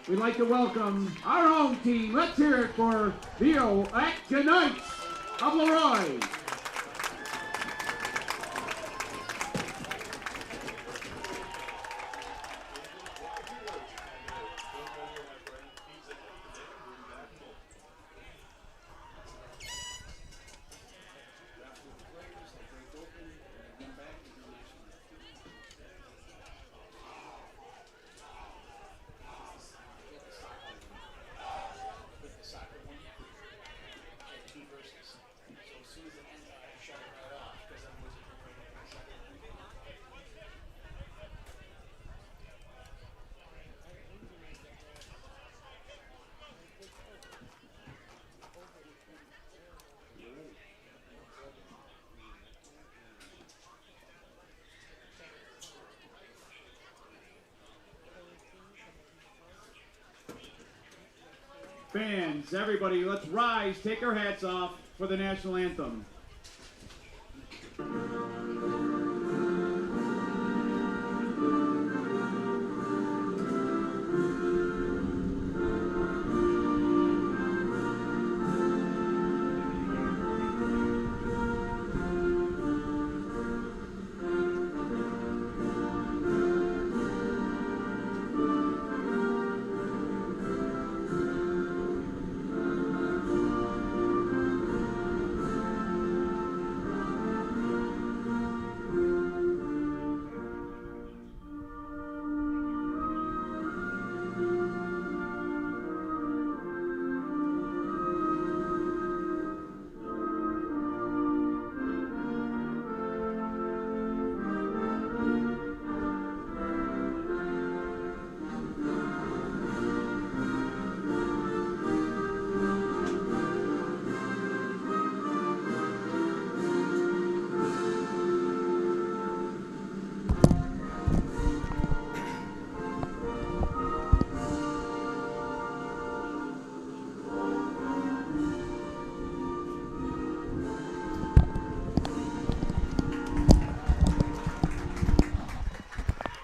we'd like to welcome our home team. Let's hear it for the Attica Knights of Leroy. Fans, everybody, let's rise, take our hats off for the national anthem.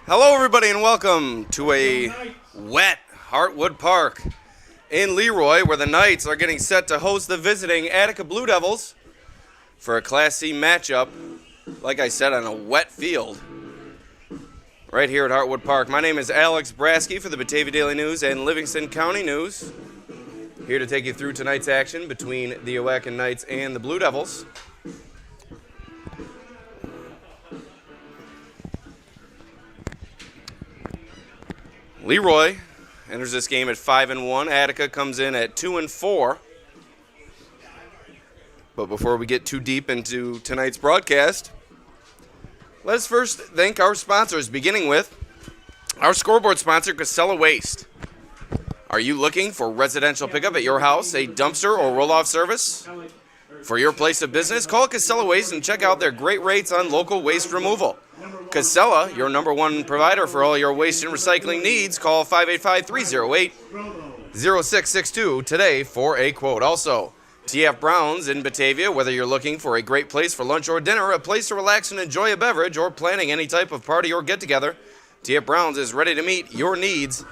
Hello, everybody, and welcome to a wet Hartwood Park in Leroy, where the Knights are getting set to host the visiting Attica Blue Devils for a Class C matchup, like I said, on a wet field right here at Hartwood Park. My name is Alex Brasky for the Batavia Daily News and Livingston County News, here to take you through tonight's action between the Oaken Knights and the Blue Devils. Leroy enters this game at 5-1. Attica comes in at 2-4. But before we get too deep into tonight's broadcast, let's first thank our sponsors, beginning with our scoreboard sponsor, Casella Waste. Are you looking for residential pickup at your house, a dumpster or roll-off service? For your place of business, call Casella Waste and check out their great rates on local waste removal. Casella, your #1 provider for all your waste and recycling needs. Call 585-308-0662 today for a quote. Also, TF Brown's in Batavia. Whether you're looking for a great place for lunch or dinner, a place to relax and enjoy a beverage, or planning any type of party or get-together, TF Brown's is ready to meet your needs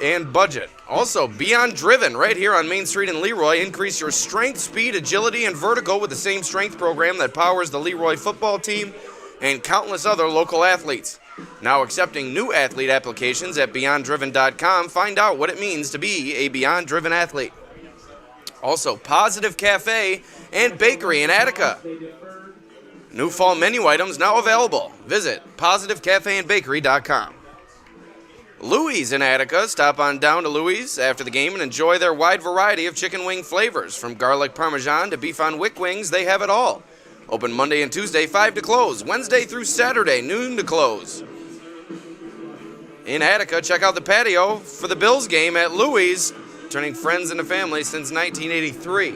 and budget. Also, Beyond Driven right here on Main Street in Leroy. Increase your strength, speed, agility, and vertical with the same strength program that powers the Leroy football team and countless other local athletes. Now accepting new athlete applications at BeyondDriven.com. Find out what it means to be a Beyond Driven athlete. Also, Positive Cafe and Bakery in Attica. New fall menu items now available. Visit PositiveCafeandBakery.com. Louie's in Attica. Stop on down to Louie's after the game and enjoy their wide variety of chicken wing flavors. From garlic parmesan to beef on wick wings, they have it all. Open Monday and Tuesday, 5 to close. Wednesday through Saturday, noon to close. In Attica, check out the patio for the Bills game at Louie's, turning friends into family since 1983.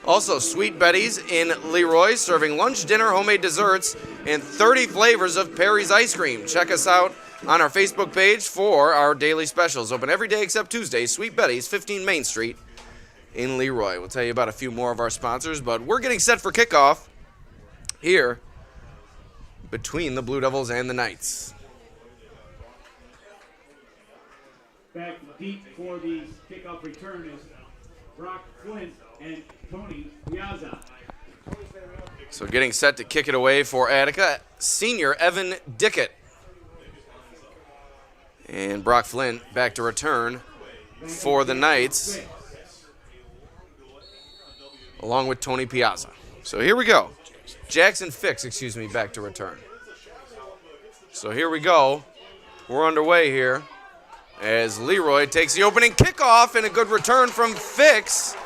Also, Sweet Betty's in Leroy, serving lunch, dinner, homemade desserts, and 30 flavors of Perry's ice cream. Check us out on our Facebook page for our daily specials. Open every day except Tuesday. Sweet Betty's, 15 Main Street in Leroy. We'll tell you about a few more of our sponsors, but we're getting set for kickoff here between the Blue Devils and the Knights. Back deep for the kickoff return is Brock Flint and Tony Piazza. So getting set to kick it away for Attica, senior Evan Dickett. And Brock Flint back to return for the Knights, along with Tony Piazza. So here we go. Jackson Fix, back to return. So here we go. We're underway here as Leroy takes the opening kickoff and a good return from Fix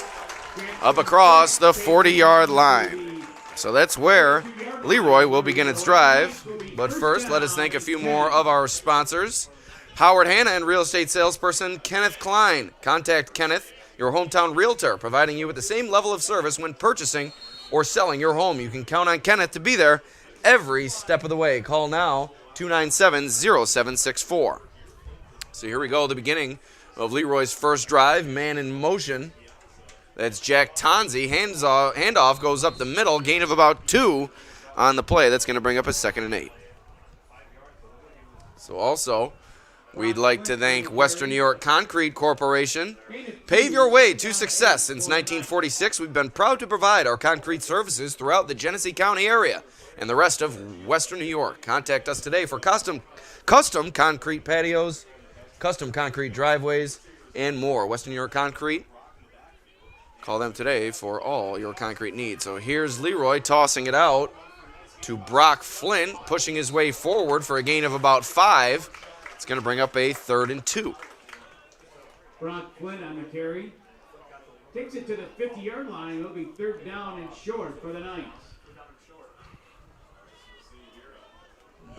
up across the 40-yard line. So that's where Leroy will begin its drive. But first, let us thank a few more of our sponsors. Howard Hanna and real estate salesperson Kenneth Klein. Contact Kenneth, your hometown realtor, providing you with the same level of service when purchasing or selling your home. You can count on Kenneth to be there every step of the way. Call now, 297-0764. So here we go, the beginning of Leroy's first drive, man in motion. That's Jack Tonzi. Handoff goes up the middle, gain of about 2 on the play. That's going to bring up a 2nd and 8. So also, we'd like to thank Western New York Concrete Corporation. Pave your way to success. Since 1946, we've been proud to provide our concrete services throughout the Genesee County area and the rest of Western New York. Contact us today for custom concrete patios, custom concrete driveways, and more. Western New York Concrete. Call them today for all your concrete needs. So here's Leroy tossing it out to Brock Flint, pushing his way forward for a gain of about 5. It's going to bring up a 3rd and 2. Brock Flint on the carry. Takes it to the 50-yard line. It'll be 3rd down and short for the Knights.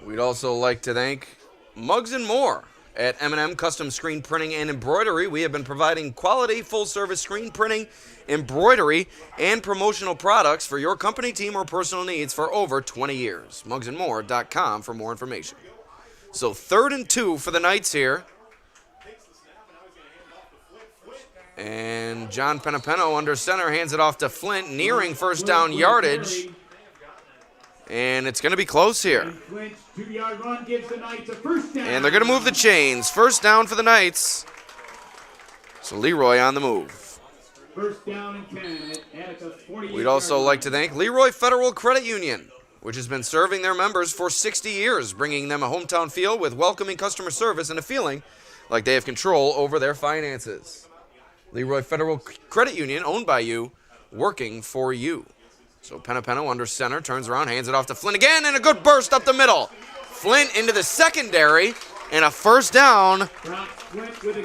We'd also like to thank Muggs & More at M&M Custom Screen Printing and Embroidery. We have been providing quality full-service screen printing, embroidery, and promotional products for your company, team, or personal needs for over 20 years. MuggsandMore.com for more information. So 3rd and 2 for the Knights here. And John Penapeno under center hands it off to Flint, nearing first down yardage. And it's going to be close here. And they're going to move the chains. First down for the Knights. So Leroy on the move. First down and 10 at Attica 48. We'd also like to thank Leroy Federal Credit Union, which has been serving their members for 60 years, bringing them a hometown feel with welcoming customer service and a feeling like they have control over their finances. Leroy Federal Credit Union, owned by you, working for you. So Penapeno under center, turns around, hands it off to Flint again, and a good burst up the middle. Flint into the secondary, and a first down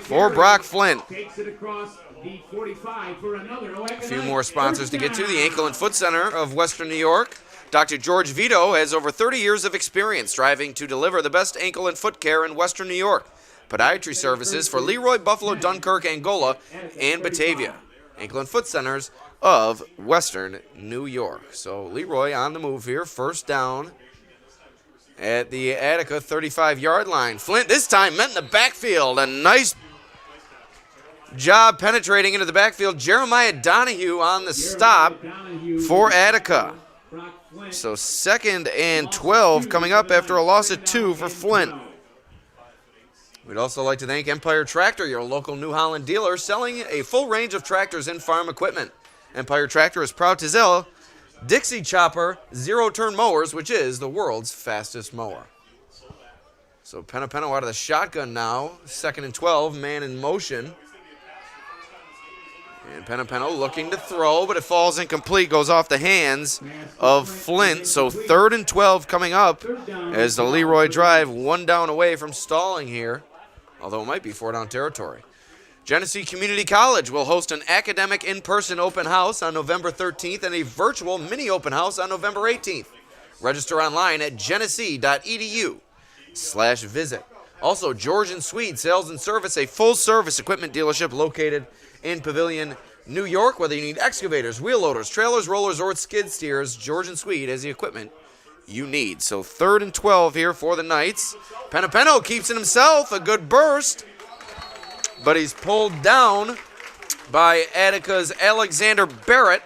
for Brock Flint. Takes it across the 45 for another. A few more sponsors to get to. The Ankle and Foot Center of Western New York. Dr. George Vito has over 30 years of experience striving to deliver the best ankle and foot care in Western New York. Podiatry services for Leroy, Buffalo, Dunkirk, Angola, and Batavia. Ankle and Foot Centers of Western New York. So Leroy on the move here. First down at the Attica 35-yard line. Flint this time met in the backfield. A nice job penetrating into the backfield. Jeremiah Donahue on the stop for Attica. So 2nd and 12 coming up after a loss of 2 for Flint. We'd also like to thank Empire Tractor, your local New Holland dealer, selling a full range of tractors and farm equipment. Empire Tractor is proud to sell Dixie Chopper zero-turn mowers, which is the world's fastest mower. So Penapeno out of the shotgun now. 2nd and 12, man in motion. And Penapeno looking to throw, but it falls incomplete, goes off the hands of Flint. So 3rd and 12 coming up as the Leroy drive 1 down away from stalling here, although it might be 4 down territory. Genesee Community College will host an academic in-person open house on November 13th and a virtual mini open house on November 18th. Register online at genesee.edu/visit. Also, George & Swede Sales and Service, a full-service equipment dealership located in Pavilion, New York. Whether you need excavators, wheel loaders, trailers, rollers, or skid steers, George & Swede has the equipment you need. So 3rd and 12 here for the Knights. Penapeno keeps it himself. A good burst. But he's pulled down by Attica's Alexander Barrett.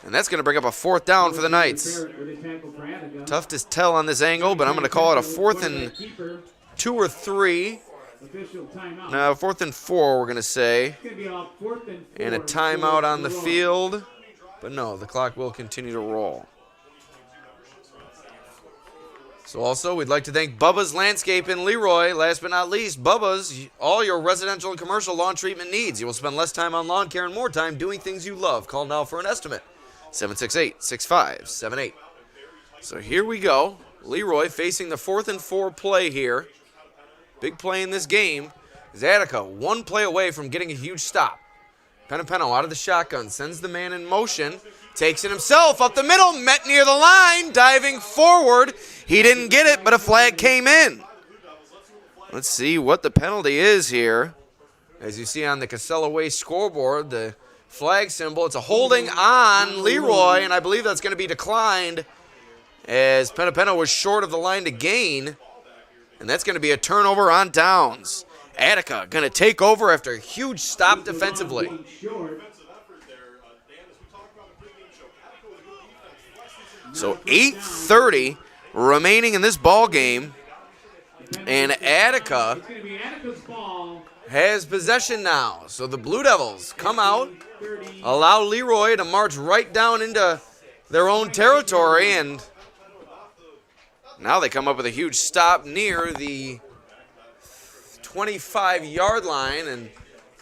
And that's going to bring up a 4th down for the Knights. Tough to tell on this angle, but I'm going to call it a 4th and 2 or 3 Official timeout. Now, 4th and 4, we're going to say. It's going to be off 4th and 4. And a timeout on the Leroy. field. But no, the clock will continue to roll. So also, we'd like to thank Bubba's Landscape in Leroy. Last but not least, Bubba's, all your residential and commercial lawn treatment needs. You will spend less time on lawn care and more time doing things you love. Call now for an estimate. 768-6578. So here we go. Leroy facing the 4th and 4 play here. Big play in this game is Attica, one play away from getting a huge stop. Penapeno out of the shotgun, sends the man in motion, takes it himself up the middle, met near the line, diving forward. He didn't get it, but a flag came in. Let's see what the penalty is here. As you see on the Casella Way scoreboard, the flag symbol, it's a holding on Leroy, and I believe that's going to be declined as Penapeno was short of the line to gain. And that's going to be a turnover on downs. Attica going to take over after a huge stop defensively. So 8:30 remaining in this ball game. And Attica has possession now. So the Blue Devils come out, allow Leroy to march right down into their own territory, and now they come up with a huge stop near the 25-yard line, and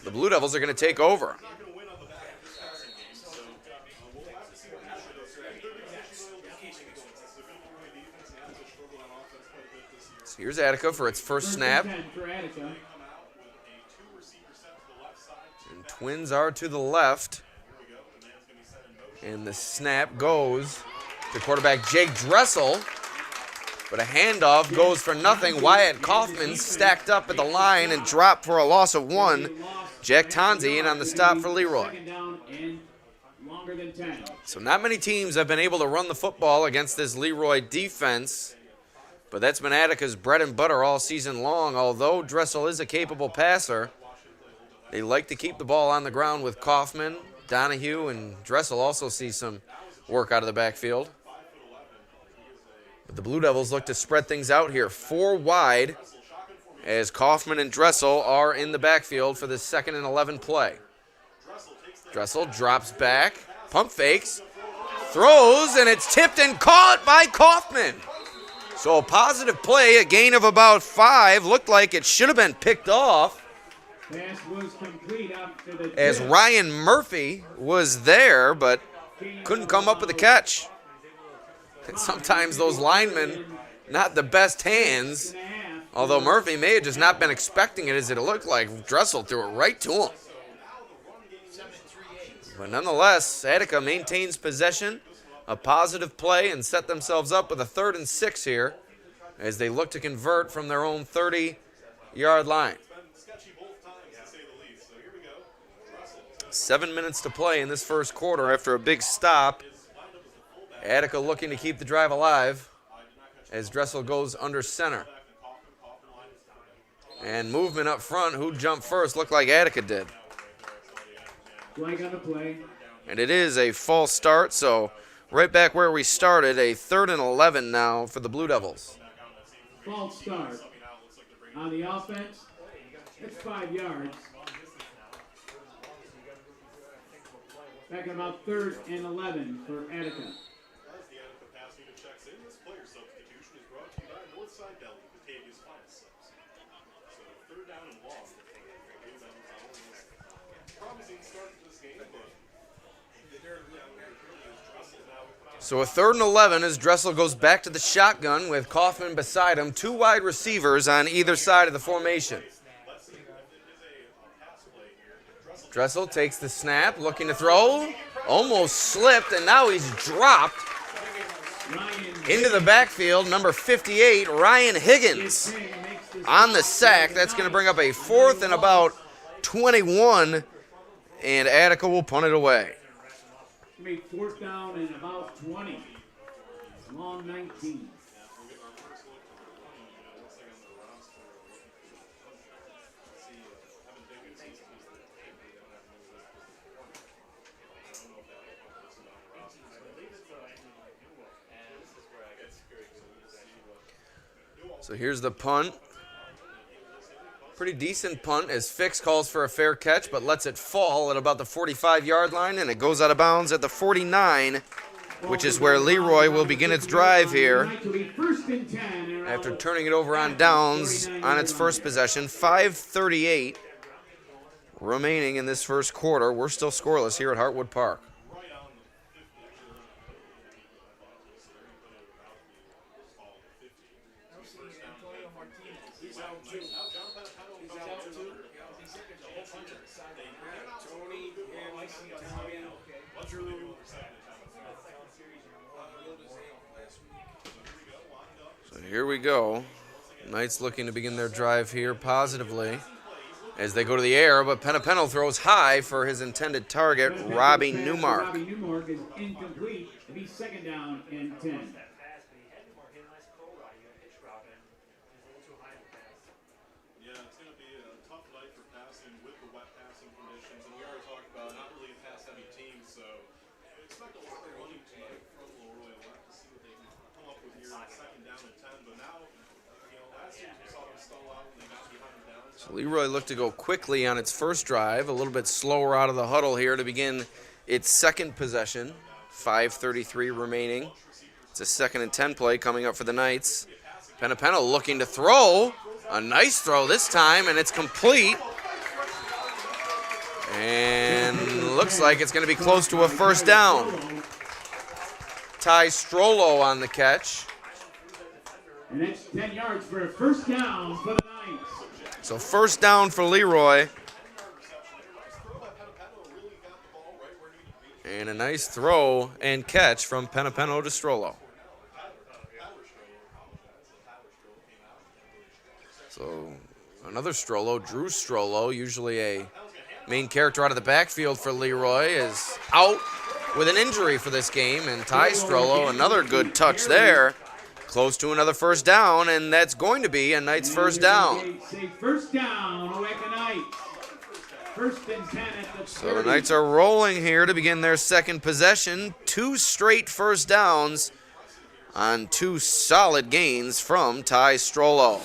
the Blue Devils are going to take over. So here's Attica for its first snap. And Twins are to the left. And the snap goes to quarterback Jake Dressel. But a handoff goes for nothing. Wyatt Kaufman stacked up at the line and dropped for a loss of 1. Jack Tonzi in on the stop for Leroy. So not many teams have been able to run the football against this Leroy defense. But that's been Attica's bread and butter all season long. Although Dressel is a capable passer, they like to keep the ball on the ground with Kaufman, Donahue, and Dressel also see some work out of the backfield. But the Blue Devils look to spread things out here. 4 wide as Kaufman and Dressel are in the backfield for this 2nd and 11 play. Dressel drops back, pump fakes, throws, and it's tipped and caught by Kaufman. So a positive play, a gain of about 5. Looked like it should have been picked off, as Ryan Murphy was there, but couldn't come up with a catch. And sometimes those linemen, not the best hands, although Murphy may have just not been expecting it, as it looked like Dressel threw it right to him. But nonetheless, Attica maintains possession, a positive play, and set themselves up with a 3rd and 6 here as they look to convert from their own 30-yard line. 7 minutes to play in this first quarter after a big stop. Attica looking to keep the drive alive as Dressel goes under center. And movement up front, who jumped first? Looked like Attica did. Flag on the play. And it is a false start, so right back where we started, a 3rd and 11 now for the Blue Devils. False start. On the offense, it's 5 yards. Back at about 3rd and 11 for Attica. So a 3rd and 11 as Dressel goes back to the shotgun with Kaufman beside him. 2 wide receivers on either side of the formation. Dressel takes the snap, looking to throw. Almost slipped, and now he's dropped into the backfield. Number 58, Ryan Higgins, on the sack. That's going to bring up a 4th and about 21, and Attica will punt it away. Made 4th down and about 20. Long 19. So here's the punt. Pretty decent punt as Fix calls for a fair catch, but lets it fall at about the 45-yard line, and it goes out of bounds at the 49, which is where Leroy will begin its drive here. After turning it over on downs on its first possession, 5:38 remaining in this first quarter. We're still scoreless here at Hartwood Park. So here we go. Knights looking to begin their drive here positively as they go to the air, but Penapeno throws high for his intended target, Robbie Newmark. Robbie Newmark is incomplete. It'll be second down and 10. So Leroy looked to go quickly on its first drive, a little bit slower out of the huddle here to begin its second possession. 5:33 remaining. It's a 2nd and 10 play coming up for the Knights. Penapeno looking to throw. A nice throw this time, and it's complete. And looks like it's going to be close to a first down. Ty Strollo on the catch. And that's 10 yards for a first down for the Knights. So first down for Leroy. And a nice throw and catch from Penapeno to Strollo. So another Strollo, Drew Strollo, usually a main character out of the backfield for Leroy, is out with an injury for this game. And Ty Strollo, another good touch there. Close to another first down, and that's going to be a Knights first down. First down, Oweka Knights. First and 10 at the 30. So the Knights are rolling here to begin their second possession. 2 straight first downs on 2 solid gains from Ty Strollo.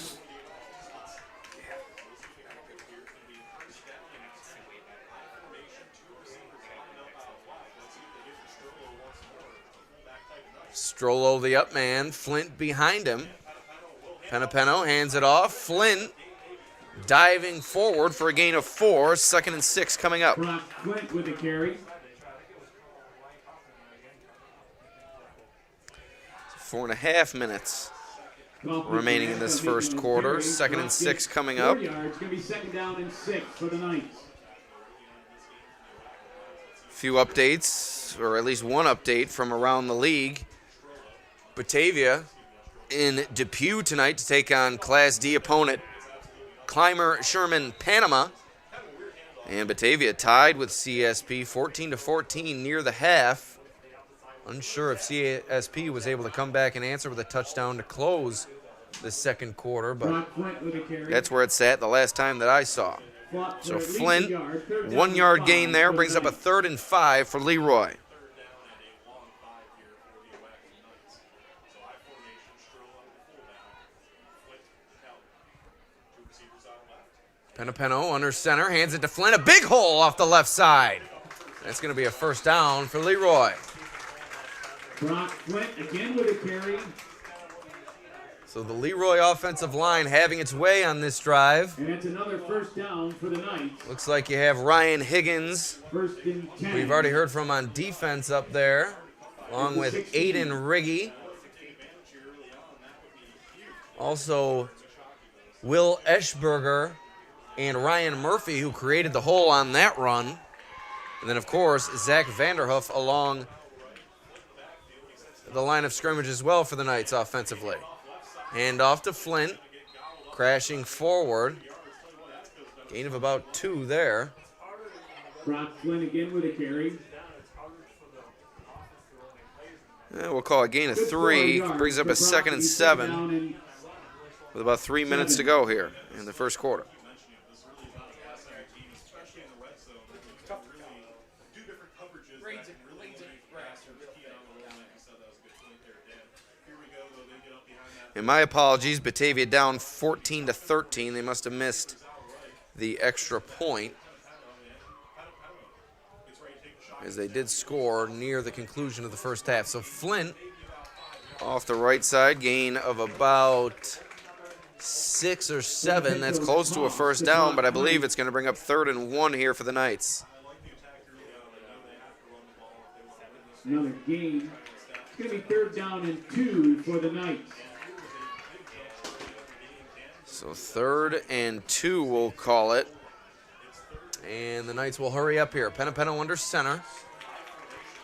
Strollo the up man, Flint behind him. Penapeno hands it off. Flint diving forward for a gain of 4. 2nd and 6 coming up. Brock Flint with the carry. 4.5 minutes remaining in this first quarter. 2nd and 6 coming up. 4 yards, going to be second down and 6 for the Knights. Few updates, or at least one update from around the league. Batavia in Depew tonight to take on Class D opponent Clymer Sherman Panama. And Batavia tied with CSP 14-14 near the half. Unsure if CSP was able to come back and answer with a touchdown to close the second quarter, but that's where it's at the last time that I saw. So Flint, 1 yard gain there, brings up a 3rd and 5 for Leroy. Penapeno under center, hands it to Flint. A big hole off the left side. That's going to be a first down for Leroy. Brock Flint again with a carry. So the Leroy offensive line having its way on this drive. And it's another first down for the Knights. Looks like you have Ryan Higgins, First and 10. we've already heard from on defense up there, along with Aiden Riggy. Also, Will Eschberger and Ryan Murphy, who created the hole on that run. And then, of course, Zach Vanderhoff along the line of scrimmage as well for the Knights offensively. Hand off to Flint, crashing forward. Gain of about 2 there. Brock Flint again with a carry. We'll call a gain of 3. Brings up a 2nd and 7 with about 3 minutes to go here in the first quarter. And my apologies, Batavia down 14-13. They must have missed the extra point, as they did score near the conclusion of the first half. So Flint off the right side, gain of about 6 or 7. That's close to a first down, but I believe it's going to bring up 3rd and 1 here for the Knights. Another gain. It's going to be 3rd down and 2 for the Knights. So 3rd and 2, we'll call it. And the Knights will hurry up here. Penapeno under center.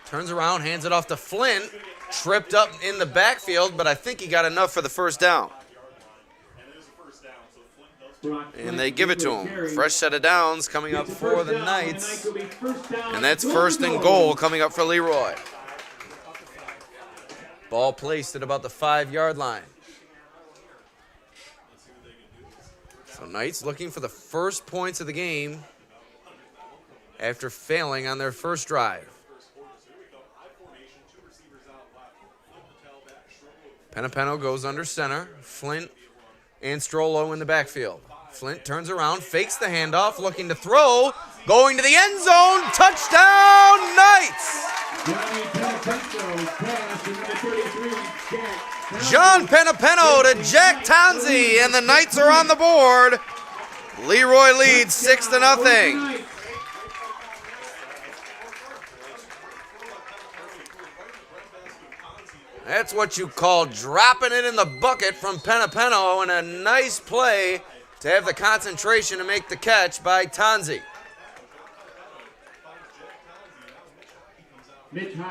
Turns around, hands it off to Flint. Tripped up in the backfield, but I think he got enough for the first down. And they give it to him. Fresh set of downs coming up for the Knights. And that's 1st and goal coming up for Leroy. Ball placed at about the 5-yard line. So Knights looking for the first points of the game after failing on their first drive. Penapeno goes under center. Flint and Strollo in the backfield. Flint turns around, fakes the handoff, looking to throw, going to the end zone. Touchdown, Knights! John Penapeno to Jack Tonzi, and the Knights are on the board. Leroy leads 6-0. That's what you call dropping it in the bucket from Penapeno, and a nice play to have the concentration to make the catch by Tonzi.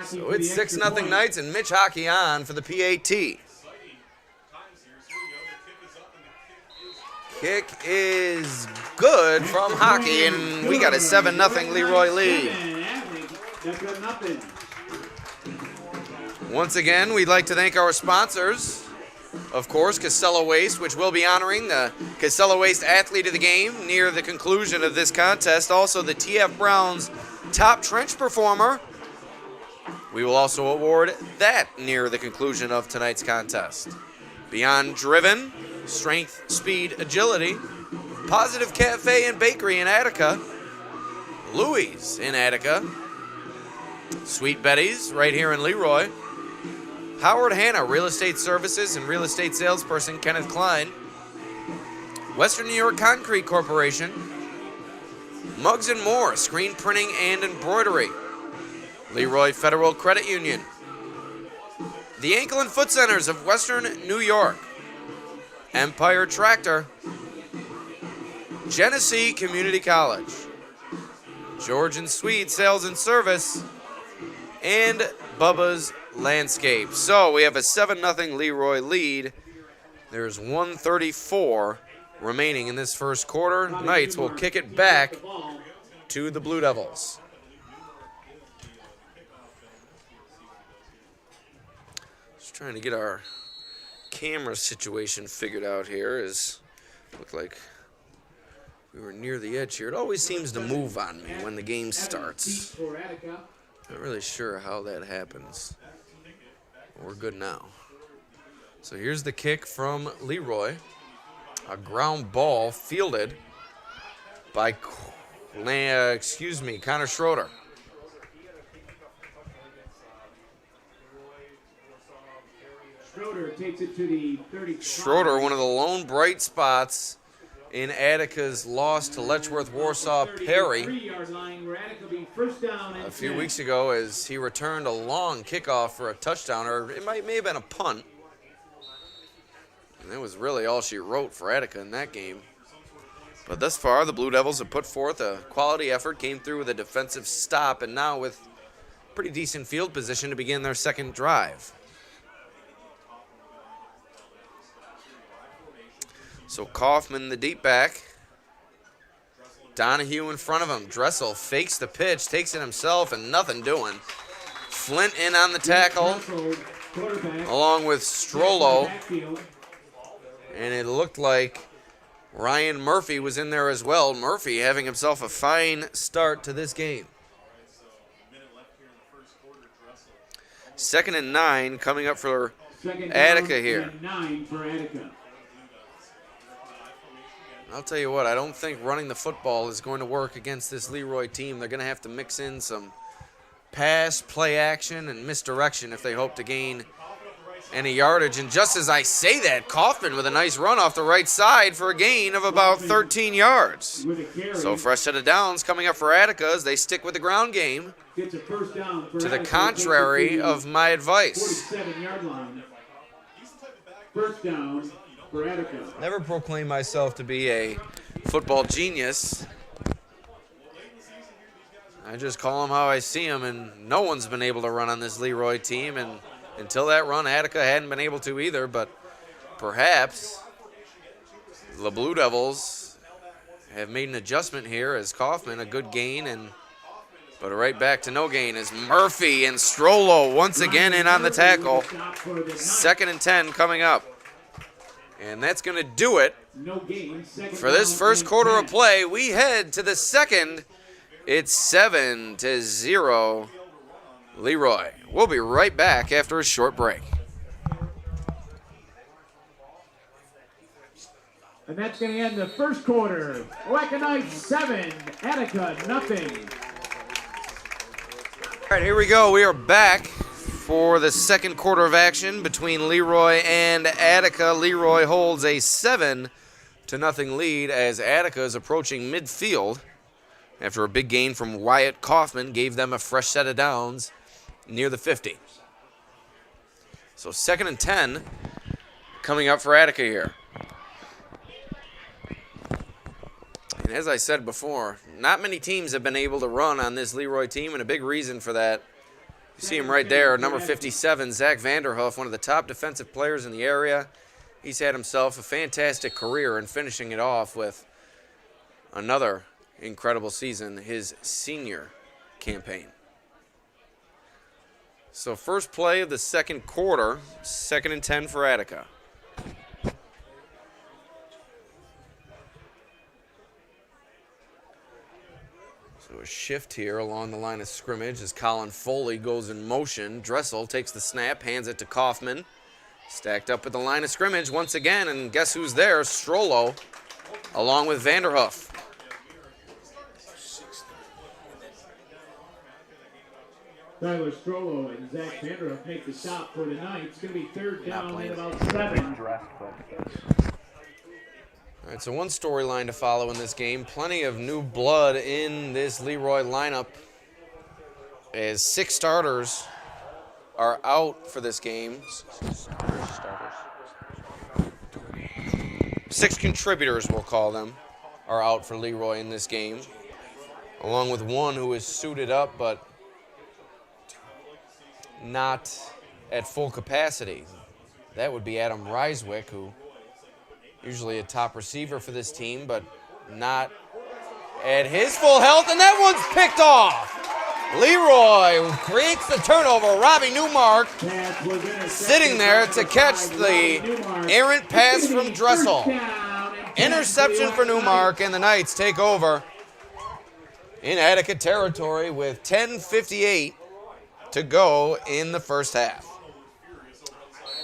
So it's 6-0 Knights, and Mitch Hockey on for the PAT. Kick is good from Hockey, and we got a 7-0 Leroy lead. Once again, we'd like to thank our sponsors. Of course, Casella Waste, which will be honoring the Casella Waste Athlete of the Game near the conclusion of this contest. Also, the TF Browns Top Trench Performer. We will also award that near the conclusion of tonight's contest. Beyond Driven, Strength, Speed, Agility, Positive Cafe and Bakery in Attica, Louie's in Attica, Sweet Betty's right here in Leroy, Howard Hanna, Real Estate Services and Real Estate Salesperson Kenneth Klein, Western New York Concrete Corporation, Muggs & More, Screen Printing and Embroidery, Leroy Federal Credit Union, the Ankle and Foot Centers of Western New York, Empire Tractor, Genesee Community College, George and Sweet Sales and Service, and Bubba's Landscape. So we have a 7-0 Leroy lead. There's 1:34 remaining in this first quarter. Knights will kick it back to the Blue Devils. Just trying to get our camera situation figured out here. Look like we were near the edge here. It always seems to move on me when the game starts. Not really sure how that happens. We're good now. So here's the kick from Leroy. A ground ball fielded by Connor Schroeder. Schroeder takes it to the 30. Schroeder, one of the lone bright spots in Attica's loss to Letchworth Warsaw Perry a few weeks ago, as he returned a long kickoff for a touchdown, or it may have been a punt. And that was really all she wrote for Attica in that game. But thus far, the Blue Devils have put forth a quality effort, came through with a defensive stop, and now with pretty decent field position to begin their second drive. So Kaufman, the deep back. Donahue in front of him. Dressel fakes the pitch, takes it himself, and nothing doing. Flint in on the tackle, along with Strollo. And it looked like Ryan Murphy was in there as well. Murphy having himself a fine start to this game. 2nd and 9 coming up for Attica here. I'll tell you what, I don't think running the football is going to work against this Leroy team. They're going to have to mix in some pass, play action, and misdirection if they hope to gain any yardage. And just as I say that, Kaufman with a nice run off the right side for a gain of about 13 yards. So fresh set of downs coming up for Attica as they stick with the ground game, to the contrary of my advice. 47-yard line. First down for Attica. Never proclaim myself to be a football genius. I just call them how I see them, and no one's been able to run on this Leroy team, and until that run, Attica hadn't been able to either, but perhaps the Blue Devils have made an adjustment here as Kaufman, a good gain, but right back to no gain as Murphy and Strollo once again in on the tackle. 2nd and 10 coming up. And that's going to do it for this first quarter of play. We head to the second. It's 7-0 Leroy. We'll be right back after a short break. And that's going to end the first quarter. Wackenite 7, Attica nothing. All right, here we go. We are back for the second quarter of action between Leroy and Attica. Leroy holds a 7-0 lead as Attica is approaching midfield after a big gain from Wyatt Kaufman gave them a fresh set of downs near the 50. So 2nd and 10 coming up for Attica here. And as I said before, not many teams have been able to run on this Leroy team, and a big reason for that, you see him right there, number 57, Zach Vanderhoff, one of the top defensive players in the area. He's had himself a fantastic career and finishing it off with another incredible season, his senior campaign. So first play of the second quarter, 2nd and 10 for Attica. So a shift here along the line of scrimmage as Colin Foley goes in motion. Dressel takes the snap, hands it to Kaufman. Stacked up at the line of scrimmage once again, and guess who's there? Strollo, along with Vanderhoff. Tyler Strollo and Zach Vanderhoff make the stop for the night. It's going to be 3rd down and about 7. All right, so one storyline to follow in this game. Plenty of new blood in this Leroy lineup as 6 starters are out for this game. 6 contributors, we'll call them, are out for Leroy in this game, along with one who is suited up but not at full capacity. That would be Adam Ryswick, who usually a top receiver for this team, but not at his full health, and that one's picked off. Leroy creates the turnover. Robbie Newmark sitting there to catch the errant pass from Dressel. Interception for Newmark, and the Knights take over in Attica territory with 10:58 to go in the first half.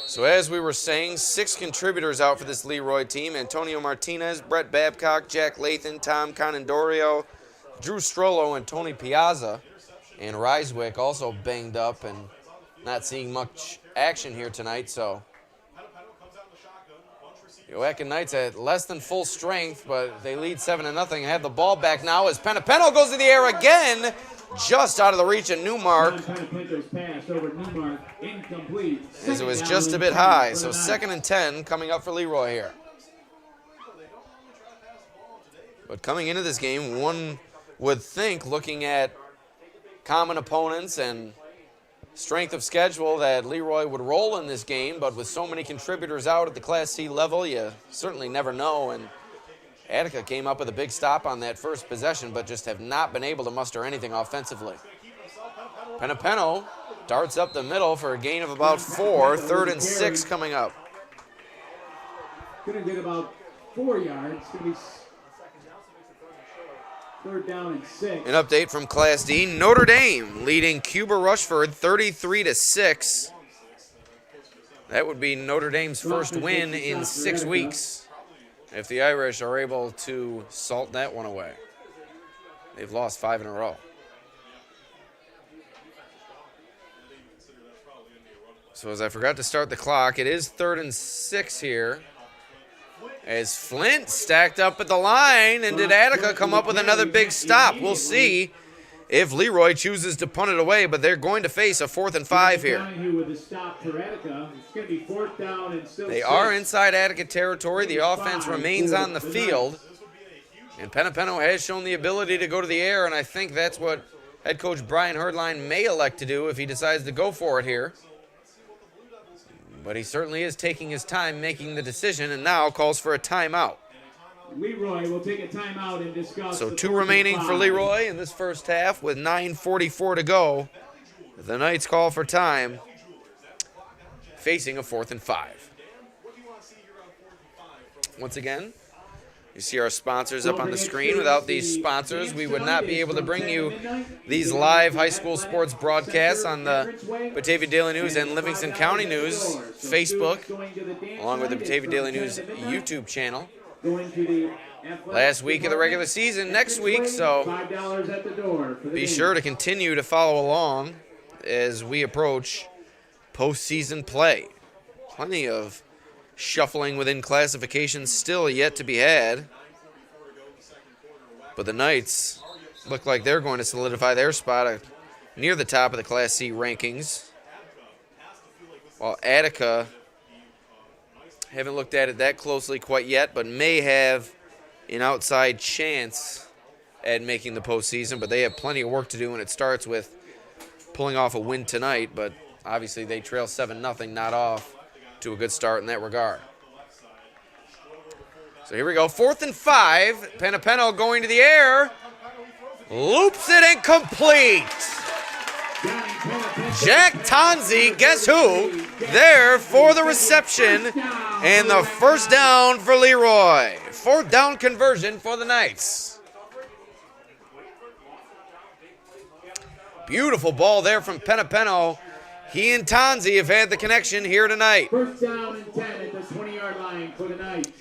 So as we were saying, 6 contributors out for this Leroy team. Antonio Martinez, Brett Babcock, Jack Lathan, Tom Conandorio, Drew Strollo, and Tony Piazza. And Ryswick also banged up and not seeing much action here tonight. So the Oaken Knights at less than full strength, but they lead 7-0. Have the ball back now as Penapeno goes to the air again, just out of the reach of Newmark, as it was just a bit high. So 2nd and 10 coming up for Leroy here. But coming into this game, one would think, looking at common opponents and strength of schedule, that Leroy would roll in this game, but with so many contributors out at the Class C level, you certainly never know. And Attica came up with a big stop on that first possession, but just have not been able to muster anything offensively. Penapeno darts up the middle for a gain of about 4. 3rd and 6 coming up. Going to get about 4 yards. Going to be 3rd down and 6. An update from Class D. Notre Dame leading Cuba Rushford 33-6. That would be Notre Dame's first win in 6 weeks. if the Irish are able to salt that one away. They've lost 5 in a row. So as I forgot to start the clock, it is 3rd and 6 here. As Flint stacked up at the line, and did Attica come up with another big stop? We'll see if Leroy chooses to punt it away, but they're going to face a 4th and 5 here. They are inside Attica territory. The offense remains on the field. And Penapeno has shown the ability to go to the air, and I think that's what head coach Brian Herdline may elect to do if he decides to go for it here. But he certainly is taking his time making the decision, and now calls for a timeout. Leroy will take a timeout and discuss. So 2 remaining for Leroy in this first half with 9:44 to go. The Knights call for time, facing a 4th and 5. Once again, you see our sponsors up on the screen. Without these sponsors, we would not be able to bring you these live high school sports broadcasts on the Batavia Daily News and Livingston County News Facebook, along with the Batavia Daily News YouTube channel. Last week of the regular season next week, so be sure to continue to follow along as we approach postseason play. Plenty of shuffling within classifications still yet to be had. But the Knights look like they're going to solidify their spot near the top of the Class C rankings. While Attica, haven't looked at it that closely quite yet, but may have an outside chance at making the postseason. But they have plenty of work to do, and it starts with pulling off a win tonight. But obviously they trail 7-0, not off to a good start in that regard. So here we go, 4th and 5. Penapeno going to the air. Loops it and complete. Jack Tonzi, guess who? There for the reception. And the first down for Leroy. 4th down conversion for the Knights. Beautiful ball there from Penapeno. He and Tonzi have had the connection here tonight. 1st down and 10 at the 20-yard line for the Knights.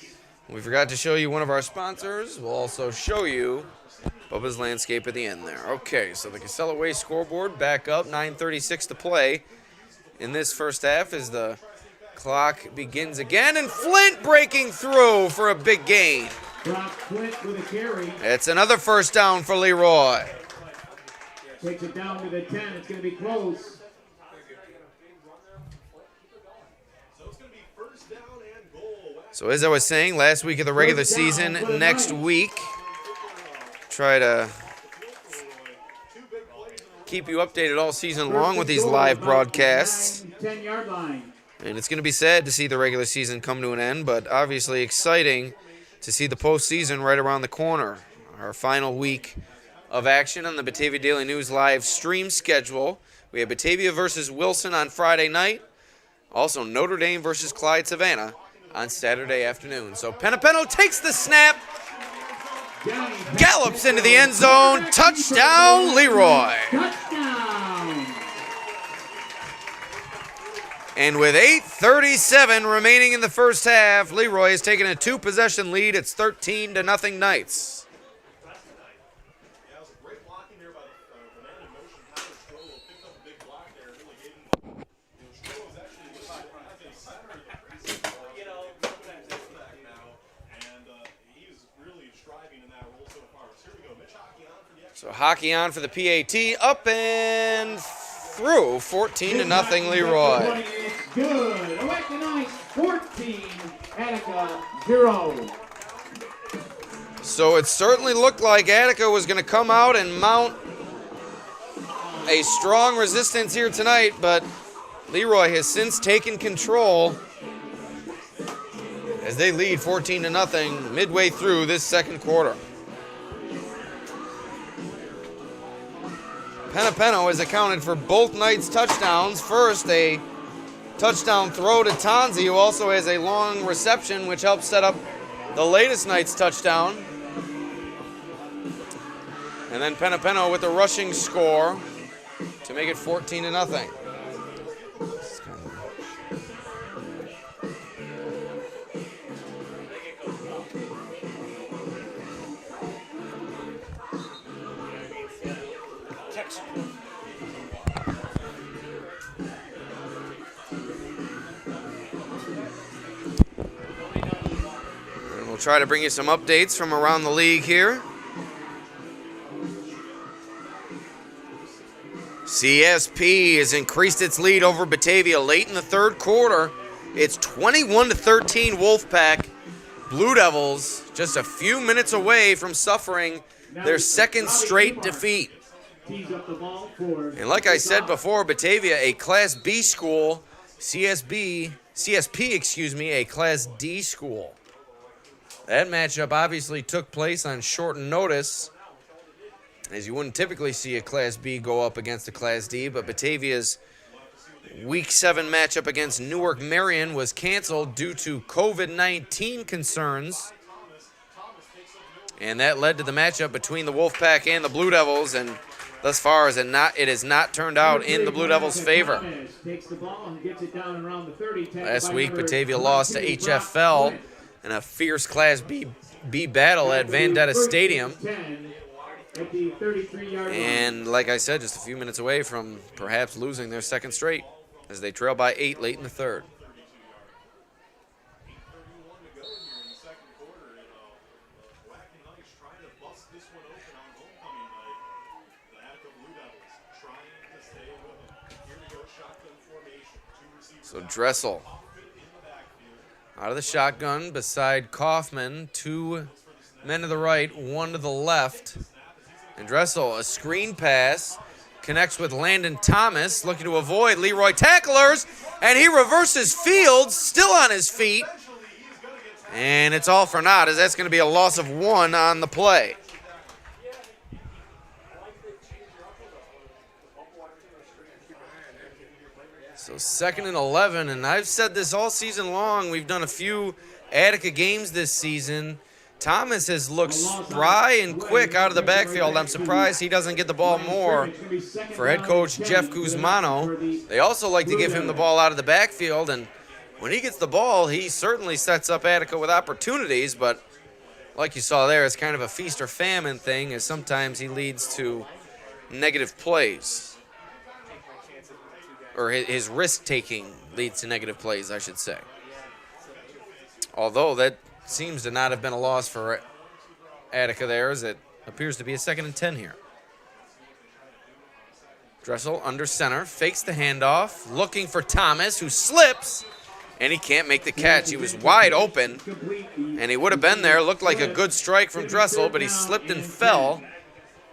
We forgot to show you one of our sponsors. We'll also show you Bubba's Landscape at the end there. Okay, so the Casella Way scoreboard back up, 9:36 to play in this first half as the clock begins again, and Flint breaking through for a big gain. Brock Flint with a carry. It's another first down for Leroy. Takes it down to the 10. It's going to be close. So as I was saying, last week of the regular season, next week, try to keep you updated all season long with these live broadcasts. 10-yard line. And it's going to be sad to see the regular season come to an end, but obviously exciting to see the postseason right around the corner. Our final week of action on the Batavia Daily News live stream schedule. We have Batavia versus Wilson on Friday night. Also Notre Dame versus Clyde Savannah on Saturday afternoon. So Penapeno takes the snap, gallops into the end zone, touchdown Leroy. Touchdown. And with 8:37 remaining in the first half, Leroy has taken a 2-possession lead. It's 13-0 Knights. So hockey on for the PAT, up and through, 14-0 Leroy. It's good. Attica Knights 14, Attica 0. So it certainly looked like Attica was going to come out and mount a strong resistance here tonight, but Leroy has since taken control as they lead 14-0 midway through this second quarter. Penapeno has accounted for both Knights' touchdowns. First, a touchdown throw to Tonzi, who also has a long reception, which helps set up the latest Knights' touchdown. And then Penapeno with the rushing score to make it 14-0. And we'll try to bring you some updates from around the league here. CSP has increased its lead over Batavia late in the third quarter. It's 21-13 Wolfpack. Blue Devils just a few minutes away from suffering their second straight defeat. And like I said before, Batavia, a Class B school, CSP, a Class D school. That matchup obviously took place on short notice, as you wouldn't typically see a Class B go up against a Class D, but Batavia's Week 7 matchup against Newark Marion was canceled due to COVID-19 concerns. And that led to the matchup between the Wolfpack and the Blue Devils, and thus far it has not turned out in the Blue Devils' favor. Last week, Batavia lost to HFL in a fierce Class B battle at Vanderhoff Stadium. And like I said, just a few minutes away from perhaps losing their second straight as they trail by 8 late in the third. So Dressel out of the shotgun beside Kaufman. 2 men to the right, 1 to the left. And Dressel, a screen pass, connects with Landon Thomas, looking to avoid Leroy tacklers, and he reverses field, still on his feet. And it's all for naught, as that's going to be a loss of 1 on the play. So 2nd and 11, and I've said this all season long. We've done a few Attica games this season. Thomas has looked spry and quick out of the backfield. I'm surprised he doesn't get the ball more for head coach Jeff Guzmano. They also like to give him the ball out of the backfield, and when he gets the ball, he certainly sets up Attica with opportunities, but like you saw there, it's kind of a feast or famine thing, as sometimes he leads to negative plays. Or his risk-taking leads to negative plays, I should say. Although that seems to not have been a loss for Attica there, as it appears to be a 2nd and 10 here. Dressel under center, fakes the handoff, looking for Thomas, who slips, and he can't make the catch. He was wide open, and he would have been there. Looked like a good strike from Dressel, but he slipped and fell,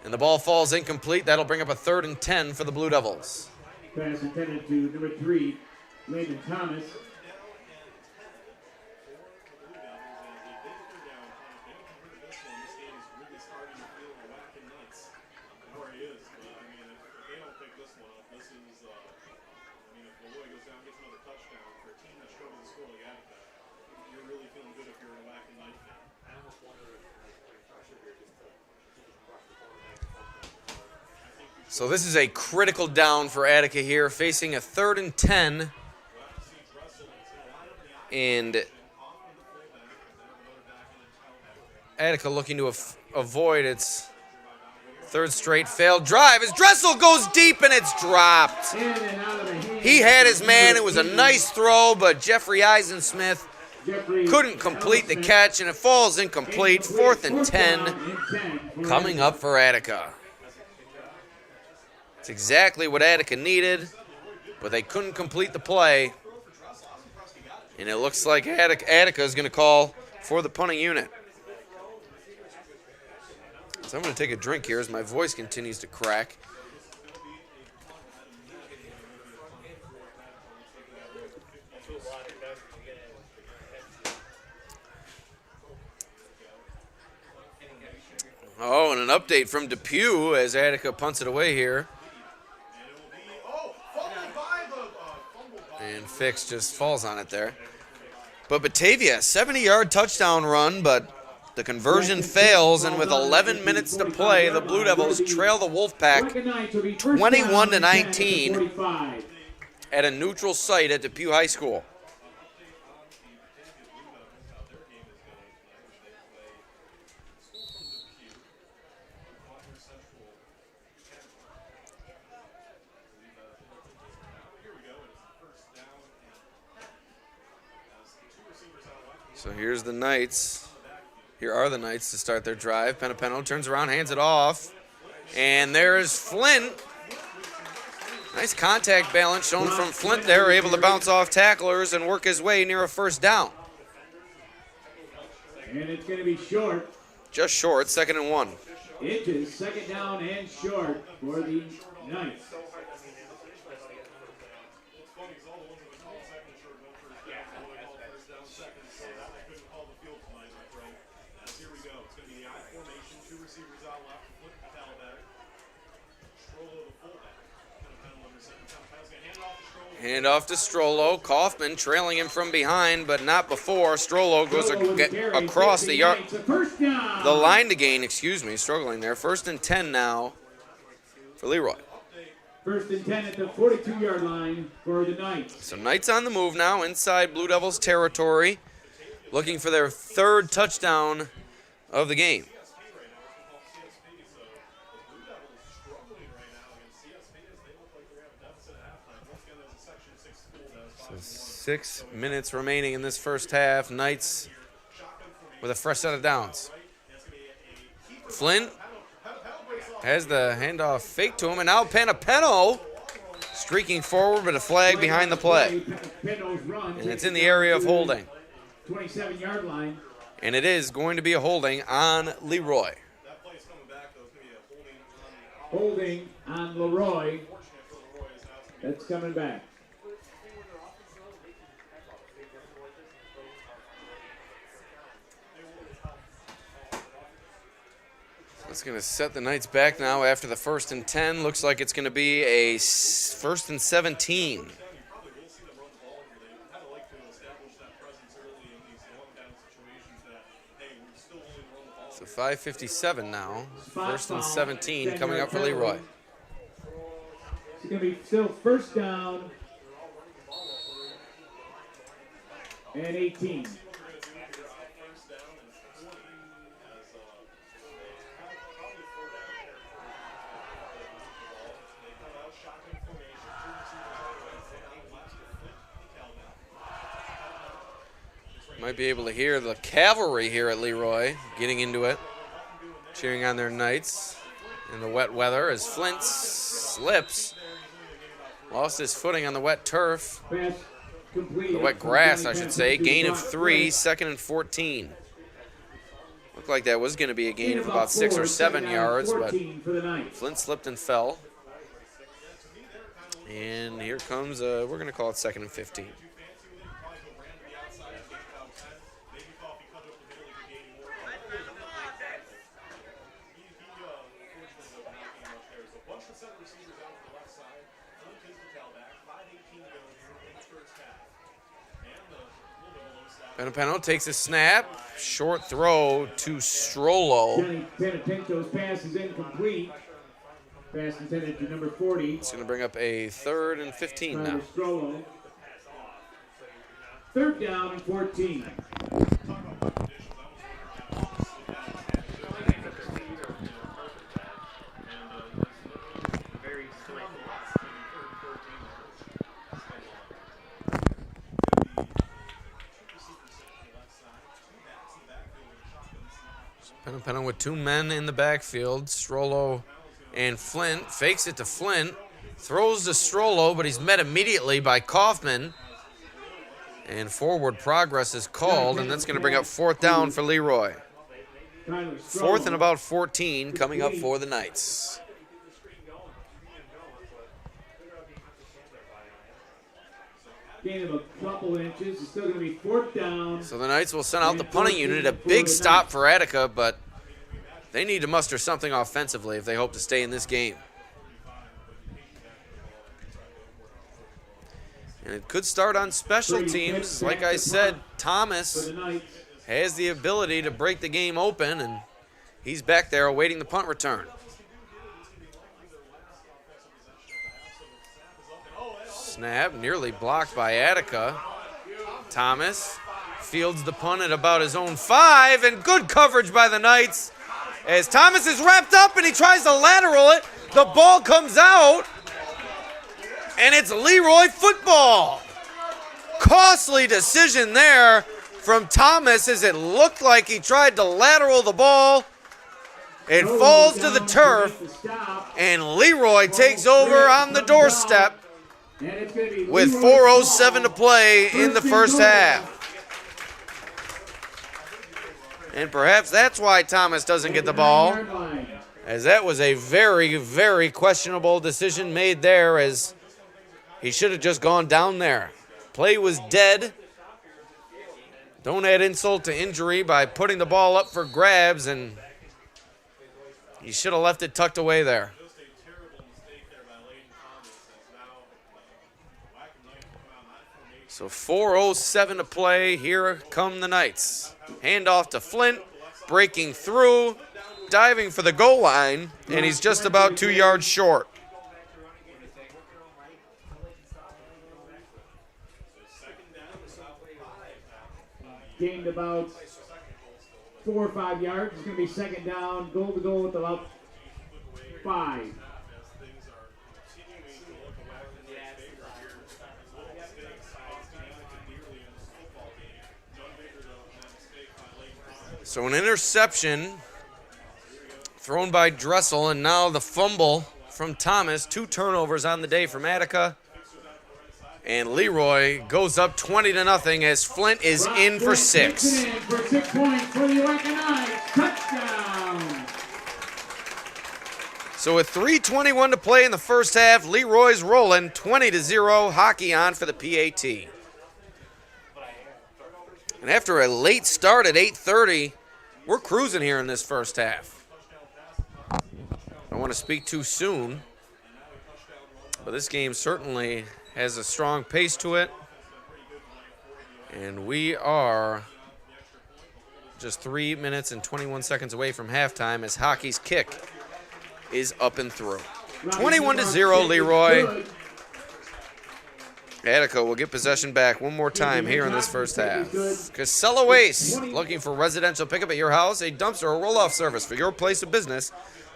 and the ball falls incomplete. That'll bring up a 3rd and 10 for the Blue Devils. Pass intended to number 3, Landon Thomas. So this is a critical down for Attica here, facing a 3rd and 10. And Attica looking to avoid its 3rd straight failed drive as Dressel goes deep and it's dropped. He had his man. It was a nice throw, but Jeffrey Eisensmith couldn't complete the catch, and it falls incomplete. 4th and 10 coming up for Attica. It's exactly what Attica needed, but they couldn't complete the play. And it looks like Attica is going to call for the punting unit. So I'm going to take a drink here as my voice continues to crack. Oh, and an update from Depew as Attica punts it away here. And Fix just falls on it there. But Batavia, 70-yard touchdown run, but the conversion fails, and with 11 minutes to play, the Blue Devils trail the Wolfpack 21-19 at a neutral site at Depew High School. So here's the Knights. Here are the Knights to start their drive. Penapeno turns around, hands it off. And there's Flint. Nice contact balance shown from Flint there, able to bounce off tacklers and work his way near a first down. And it's going to be short. Just short, 2nd and 1. Inches, 2nd down and short for the Knights. Hand off to Strollo. Kaufman trailing him from behind, but not before. Strollo goes across the yard. The line to gain, struggling there. 1st and 10 now for Leroy. 1st and 10 at the 42-yard line for the Knights. So Knights on the move now inside Blue Devils territory, looking for their 3rd touchdown of the game. So 6 minutes remaining in this first half. Knights with a fresh set of downs. Flint has the handoff fake to him, and now Penapeno streaking forward with a flag behind the play. And it's in the area of holding. 27-yard line. And it is going to be a holding on Leroy. Holding on Leroy. That's coming back. It's going to set the Knights back now after the 1st and 10. Looks like it's going to be a 1st and 17. So 5:57 now. 1st and 17 coming up for Leroy. It's going to be still 1st down and 18. Might be able to hear the cavalry here at Leroy getting into it, cheering on their Knights in the wet weather as Flint slips, lost his footing on the wet turf, the wet grass, I should say. Gain of 3, 2nd and 14. Looked like that was going to be a gain of about 6 or 7 yards, but Flint slipped and fell. And here comes, we're going to call it 2nd and 15. Penapeno takes a snap. Short throw to Strollo. Penapinto's pass is incomplete. Pass intended to number 40. It's going to bring up a 3rd and 15 now. Strollo. 3rd down and 14. Penapeno with 2 men in the backfield. Strollo and Flint. Fakes it to Flint. Throws to Strollo, but he's met immediately by Kaufman. And forward progress is called, and that's going to bring up 4th down for Leroy. 4th and about 14 coming up for the Knights. Gain of a couple inches. It's still going to be 4th down. So the Knights will send out the punting unit. A big stop for Attica, but they need to muster something offensively if they hope to stay in this game. And it could start on special teams. Like I said, Thomas has the ability to break the game open, and he's back there awaiting the punt return. Snap, nearly blocked by Attica. Thomas fields the punt at about his own 5, and good coverage by the Knights. As Thomas is wrapped up and he tries to lateral it, the ball comes out, and it's Leroy football. Costly decision there from Thomas as it looked like he tried to lateral the ball. It falls to the turf, and Leroy takes over on the doorstep with 4:07 to play in the first half. And perhaps that's why Thomas doesn't get the ball, as that was a very, very questionable decision made there, as he should have just gone down there. Play was dead. Don't add insult to injury by putting the ball up for grabs, and he should have left it tucked away there. So 4:07 to play. Here come the Knights. Handoff to Flint, breaking through, diving for the goal line, and he's just about 2 yards short. Gained about 4 or 5 yards. It's going to be second down, goal to goal with about 5. So an interception thrown by Dressel, and now the fumble from Thomas. 2 turnovers on the day from Attica. And Leroy goes up 20-0 as Flint is in for 6. For 6 points for the Knights. Touchdown. So with 3:21 to play in the first half, Leroy's rolling 20-0. Hockey on for the PAT. And after a late start at 8:30, we're cruising here in this first half. I don't want to speak too soon, but this game certainly has a strong pace to it. And we are just 3 minutes and 21 seconds away from halftime as hockey's kick is up and through. 21-0, Leroy. Attica will get possession back one more time here in this first half. Casella Waste, looking for residential pickup at your house, a dumpster or roll-off service for your place of business.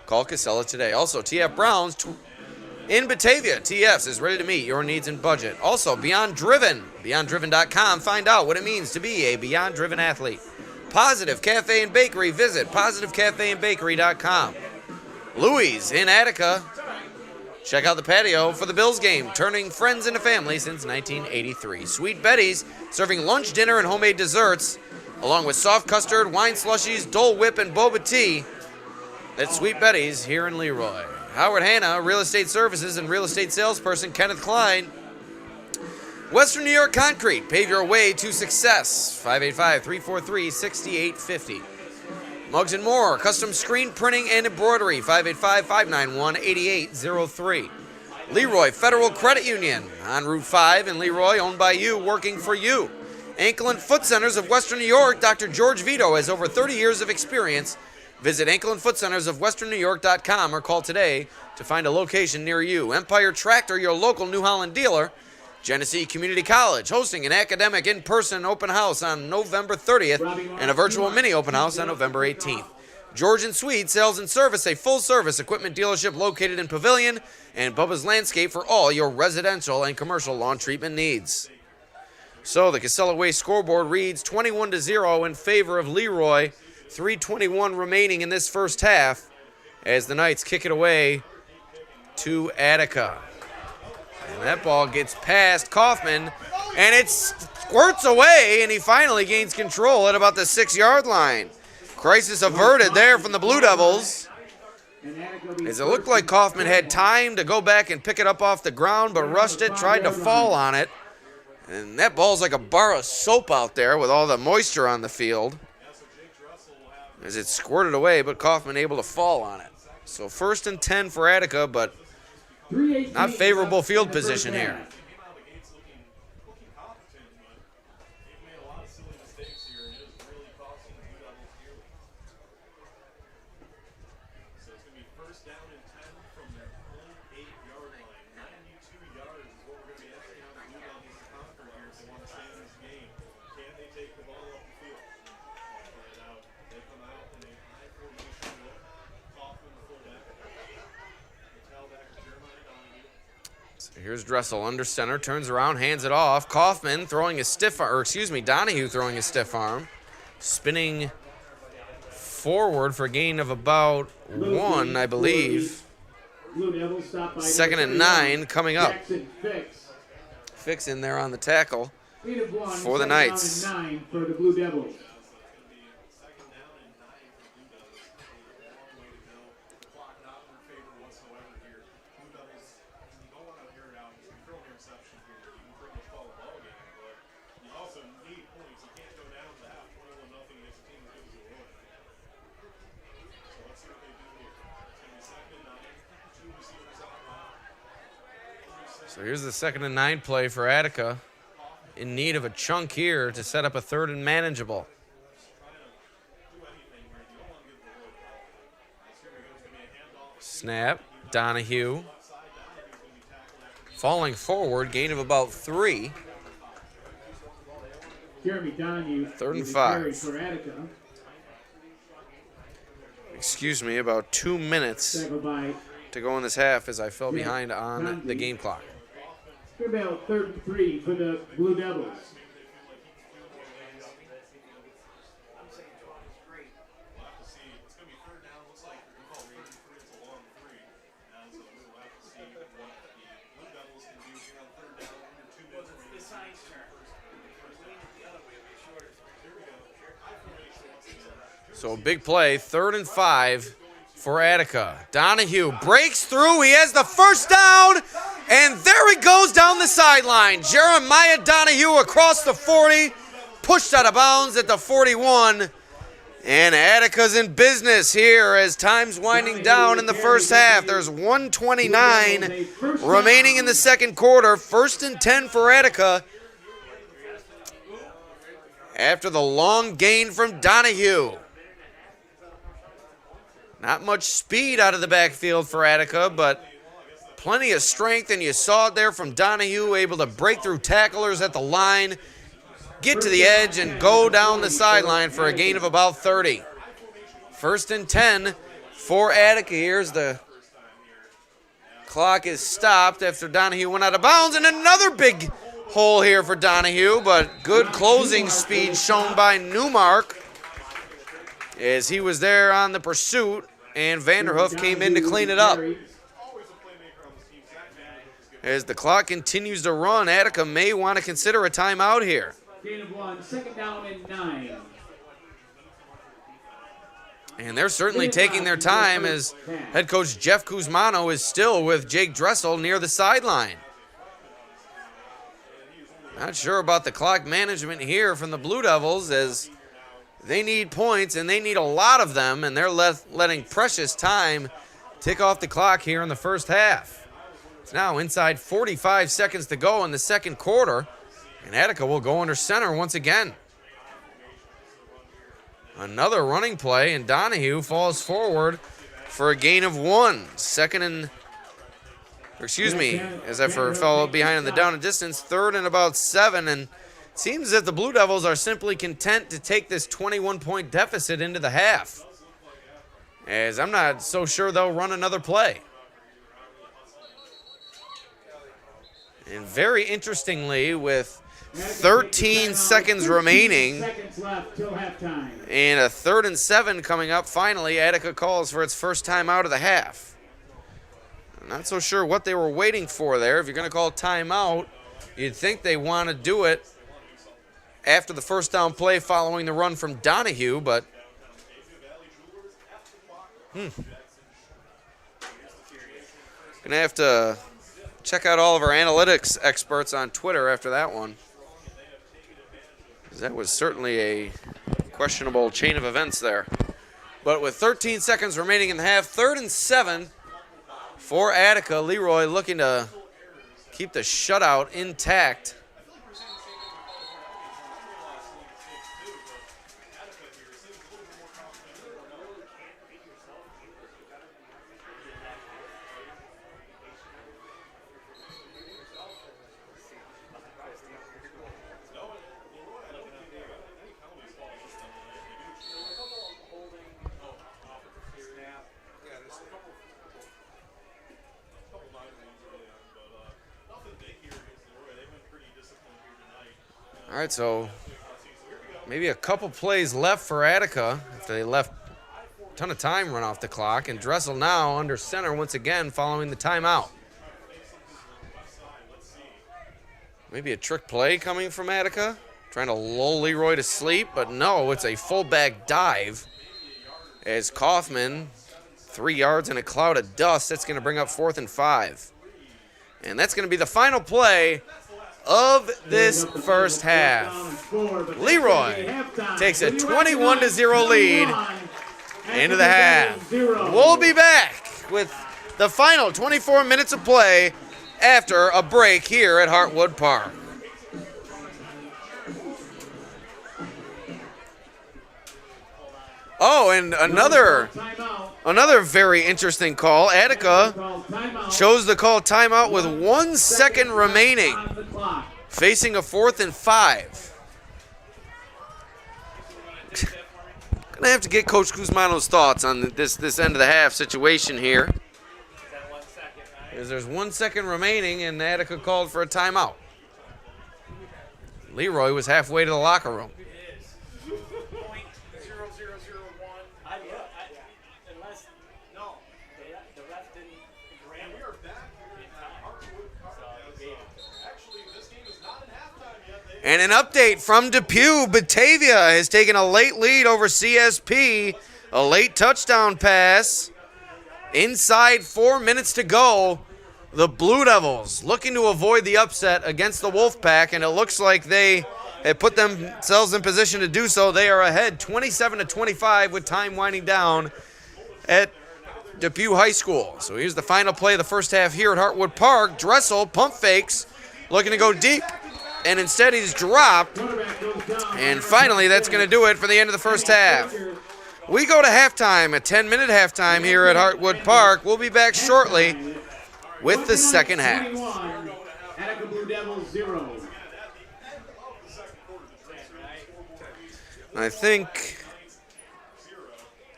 Call Casella today. Also, TF Browns in Batavia. TF's is ready to meet your needs and budget. Also, Beyond Driven. BeyondDriven.com. Find out what it means to be a Beyond Driven athlete. Positive Cafe and Bakery. Visit PositiveCafeandBakery.com. Louis in Attica. Check out the patio for the Bills game, turning friends into family since 1983. Sweet Betty's, serving lunch, dinner, and homemade desserts, along with soft custard, wine slushies, Dole Whip, and boba tea. That's Sweet Betty's here in Leroy. Howard Hanna, Real Estate Services, and real estate salesperson Kenneth Klein. Western New York Concrete, pave your way to success. 585-343-6850. Muggs & More, custom screen printing and embroidery, 585-591-8803. Leroy Federal Credit Union, on Route 5 in Leroy, owned by you, working for you. Ankle and Foot Centers of Western New York, Dr. George Vito has over 30 years of experience. Visit Ankle and Foot Centers of WesternNewYork.com or call today to find a location near you. Empire Tractor, your local New Holland dealer. Genesee Community College, hosting an academic in-person open house on November 30th and a virtual mini open house on November 18th. George & Swede Sales and Service, a full-service equipment dealership located in Pavilion, and Bubba's Landscape for all your residential and commercial lawn treatment needs. So the Casella Waste scoreboard reads 21-0 in favor of Leroy. 3:21 remaining in this first half as the Knights kick it away to Attica. And that ball gets past Kaufman, and it squirts away, and he finally gains control at about the 6-yard line. Crisis averted there from the Blue Devils, as it looked like Kaufman had time to go back and pick it up off the ground, but rushed it, tried to fall on it. And that ball's like a bar of soap out there with all the moisture on the field, as it squirted away, but Kaufman able to fall on it. So 1st and 10 for Attica, but not favorable field position here. So here's Dressel under center, turns around, hands it off. Kaufman throwing a stiff arm, or excuse me, Donahue throwing a stiff arm. Spinning forward for a gain of about 1, I believe. Second and 9 coming up. Fix in there on the tackle for the Knights. For the Blue Devils. So here's the 2nd and 9 play for Attica. In need of a chunk here to set up a 3rd and manageable. Snap, Donahue. Falling forward, gain of about 3. Jeremy Donahue. 3rd and 5. For Attica. Excuse me, about 2 minutes to go in this half as I fell behind on the game clock. It's going to be about 3rd and 3 for the Blue Devils. So a big play, 3rd and 5 for Attica. Donahue breaks through. He has the first down, and there he goes down the sideline. Jeremiah Donahue across the 40, pushed out of bounds at the 41. And Attica's in business here as time's winding down in the first half. There's 1:29 remaining in the second quarter. 1st and 10 for Attica after the long gain from Donahue. Not much speed out of the backfield for Attica, but plenty of strength, and you saw it there from Donahue, able to break through tacklers at the line, get to the edge, and go down the sideline for a gain of about 30. 1st and 10 for Attica. Here's the clock is stopped after Donahue went out of bounds, and another big hole here for Donahue, but good closing speed shown by Newmark as he was there on the pursuit, and Vanderhoff came in to clean it up. As the clock continues to run, Attica may want to consider a timeout here. Gain of 1, 2nd down and 9. And they're certainly taking their time as head coach Jeff Kuzmano is still with Jake Dressel near the sideline. Not sure about the clock management here from the Blue Devils as they need points, and they need a lot of them, and they're letting precious time tick off the clock here in the first half. It's now inside 45 seconds to go in the second quarter, and Attica will go under center once again. Another running play, and Donahue falls forward for a gain of 1. As I fell behind in the down and distance, 3rd and about 7, and it seems that the Blue Devils are simply content to take this 21-point deficit into the half, as I'm not so sure they'll run another play. And very interestingly, with 13 seconds remaining and a 3rd and 7 coming up, finally Attica calls for its first time out of the half. I'm not so sure what they were waiting for there. If you're going to call timeout, you'd think they want to do it after the first down play following the run from Donahue, but going to have to check out all of our analytics experts on Twitter after that one. That was certainly a questionable chain of events there. But with 13 seconds remaining in the half, 3rd and 7 for Attica. Leroy looking to keep the shutout intact. All right, so maybe a couple plays left for Attica after they left a ton of time run off the clock. And Dressel now under center once again following the timeout. Maybe a trick play coming from Attica, trying to lull Leroy to sleep, but no, it's a fullback dive as Kaufman, 3 yards in a cloud of dust. That's going to bring up 4th and 5. And that's going to be the final play of this first half. Leroy takes a 21-0 lead into the half. We'll be back with the final 24 minutes of play after a break here at Hartwood Park. Oh, and another very interesting call. Attica chose to call timeout with 1 second remaining, facing a 4th and 5. Gonna have to get Coach Guzmano's thoughts on this end of the half situation here. Because there's 1 second remaining, and Attica called for a timeout. Leroy was halfway to the locker room. And an update from Depew. Batavia has taken a late lead over CSP. A late touchdown pass. Inside 4 minutes to go. The Blue Devils looking to avoid the upset against the Wolfpack, and it looks like they have put themselves in position to do so. They are ahead 27-25 with time winding down at Depew High School. So here's the final play of the first half here at Hartwood Park. Dressel pump fakes, looking to go deep, and instead he's dropped. And finally, that's going to do it for the end of the first half. We go to halftime, a 10-minute halftime here at Hartwood Park. We'll be back shortly with the second half. Attica Blue Devils 0. I think,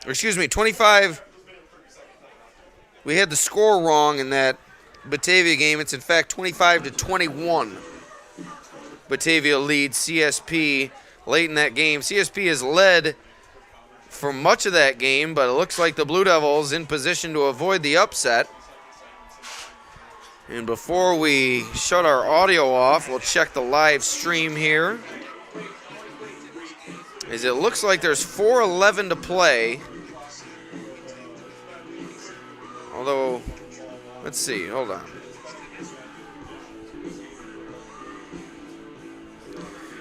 25. We had the score wrong in that Batavia game. It's in fact 25-21. Batavia leads CSP late in that game. CSP has led for much of that game, but it looks like the Blue Devils in position to avoid the upset. And before we shut our audio off, we'll check the live stream here. As it looks like there's 4:11 to play. Although, let's see, hold on.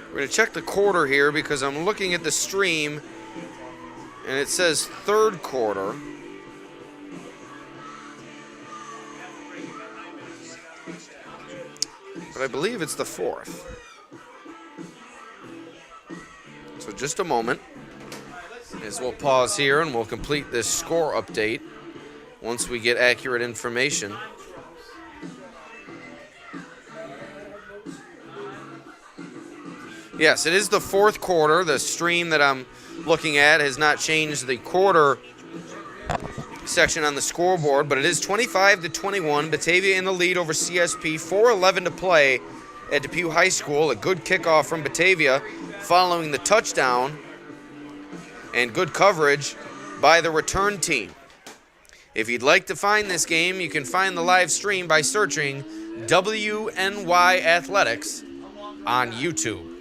We're going to check the quarter here because I'm looking at the stream and it says third quarter. But I believe it's the fourth. So just a moment as we'll pause here and we'll complete this score update once we get accurate information. Yes, it is the fourth quarter. The stream that I'm looking at has not changed the quarter section on the scoreboard, but it is 25-21. Batavia in the lead over CSP. 4:11 to play at Depew High School. A good kickoff from Batavia following the touchdown and good coverage by the return team. If you'd like to find this game, you can find the live stream by searching WNY Athletics on YouTube.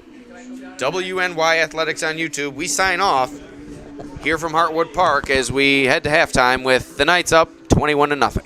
WNY Athletics on YouTube. We sign off here from Hartwood Park as we head to halftime with the Knights up 21-0.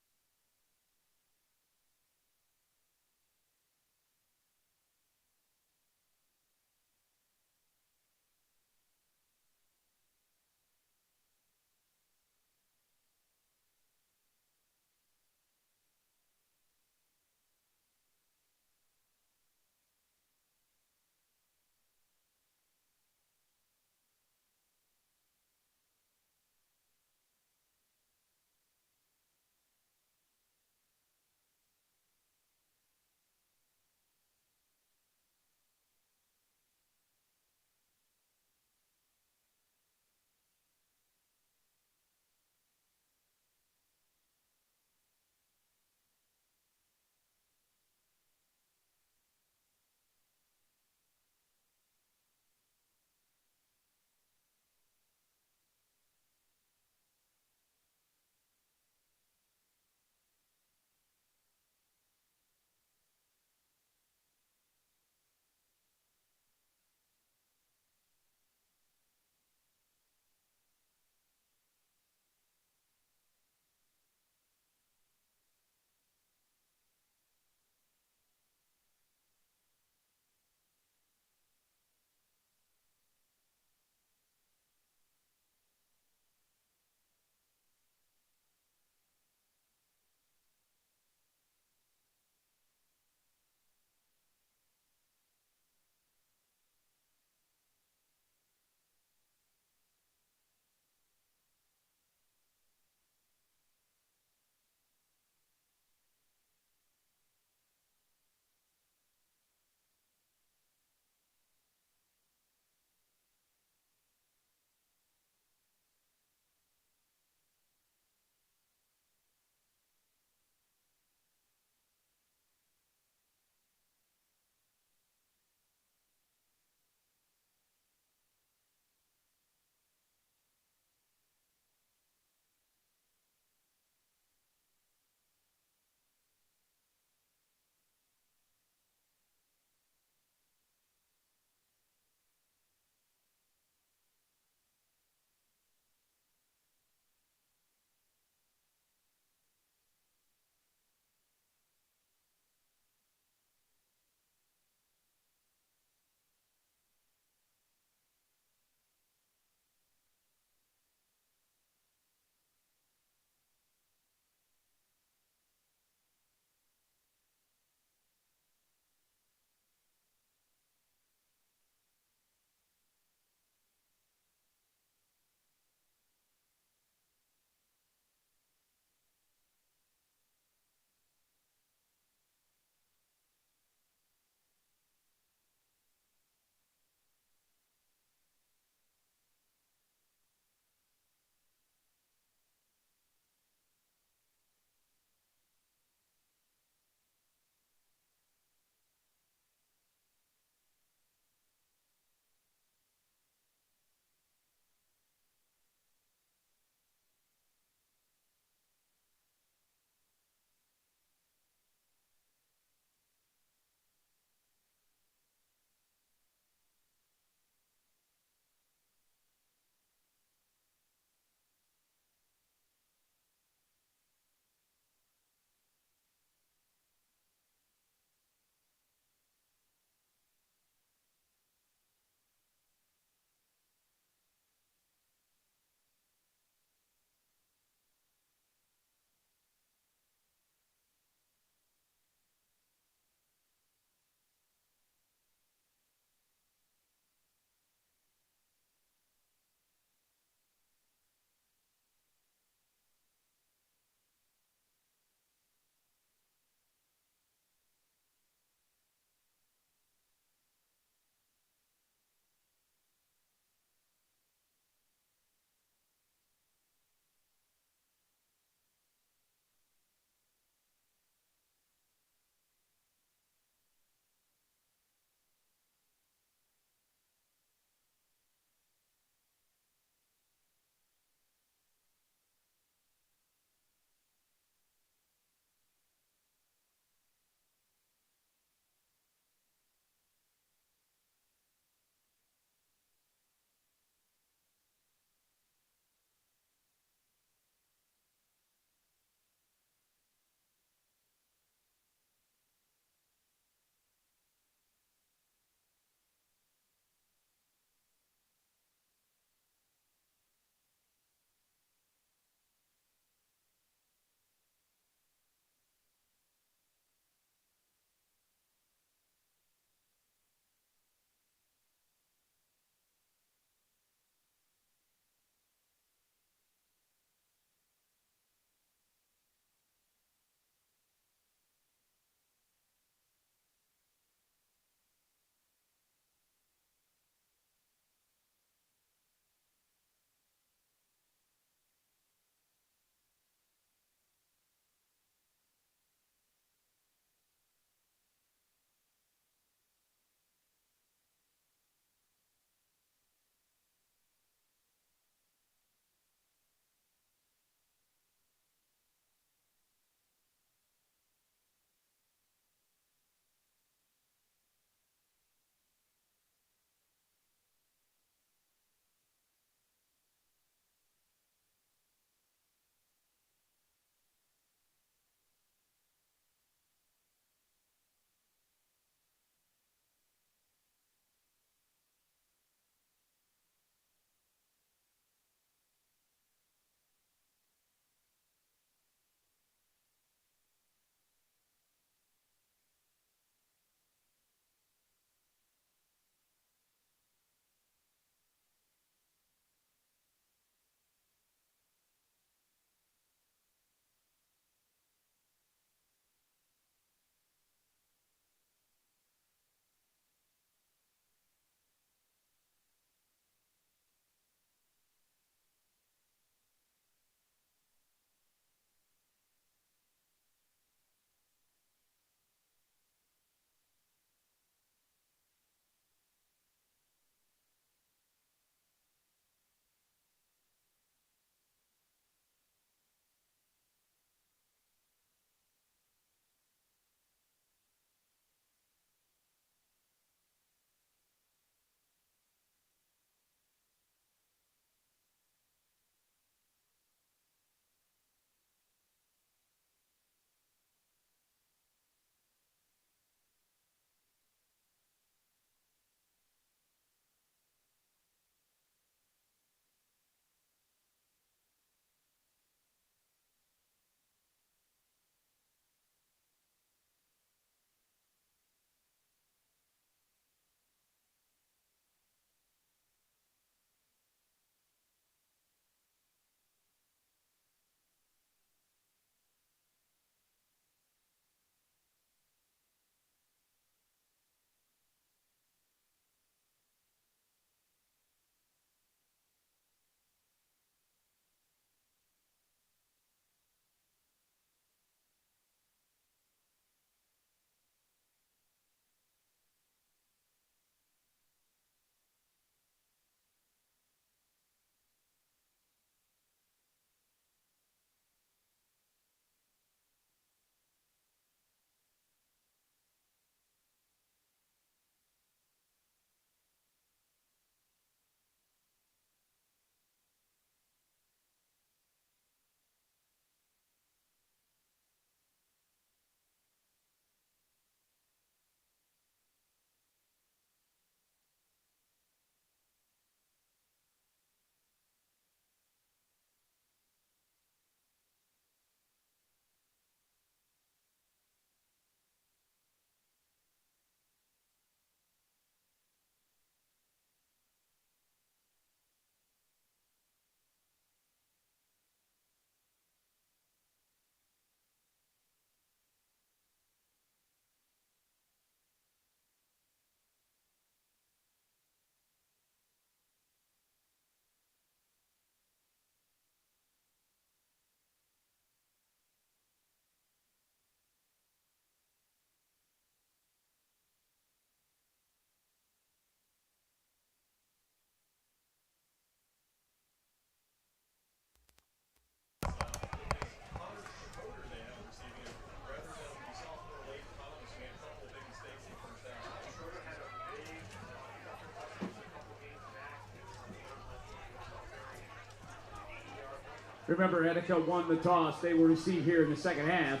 Remember, Attica won the toss. They will receive here in the second half.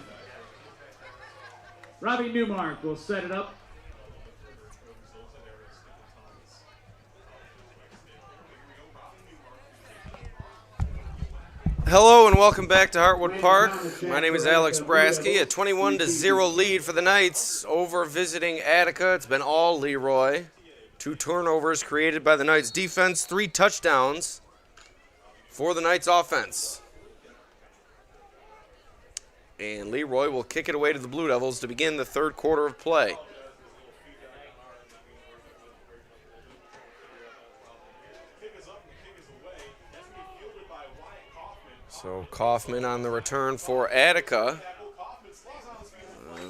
Robbie Newmark will set it up. Hello and welcome back to Hartwood Park. My name is Alex Brasky. A 21-0 lead for the Knights over visiting Attica. It's been all Leroy. 2 turnovers created by the Knights defense, 3 touchdowns for the Knights offense. And Leroy will kick it away to the Blue Devils to begin the third quarter of play. So Kaufman on the return for Attica.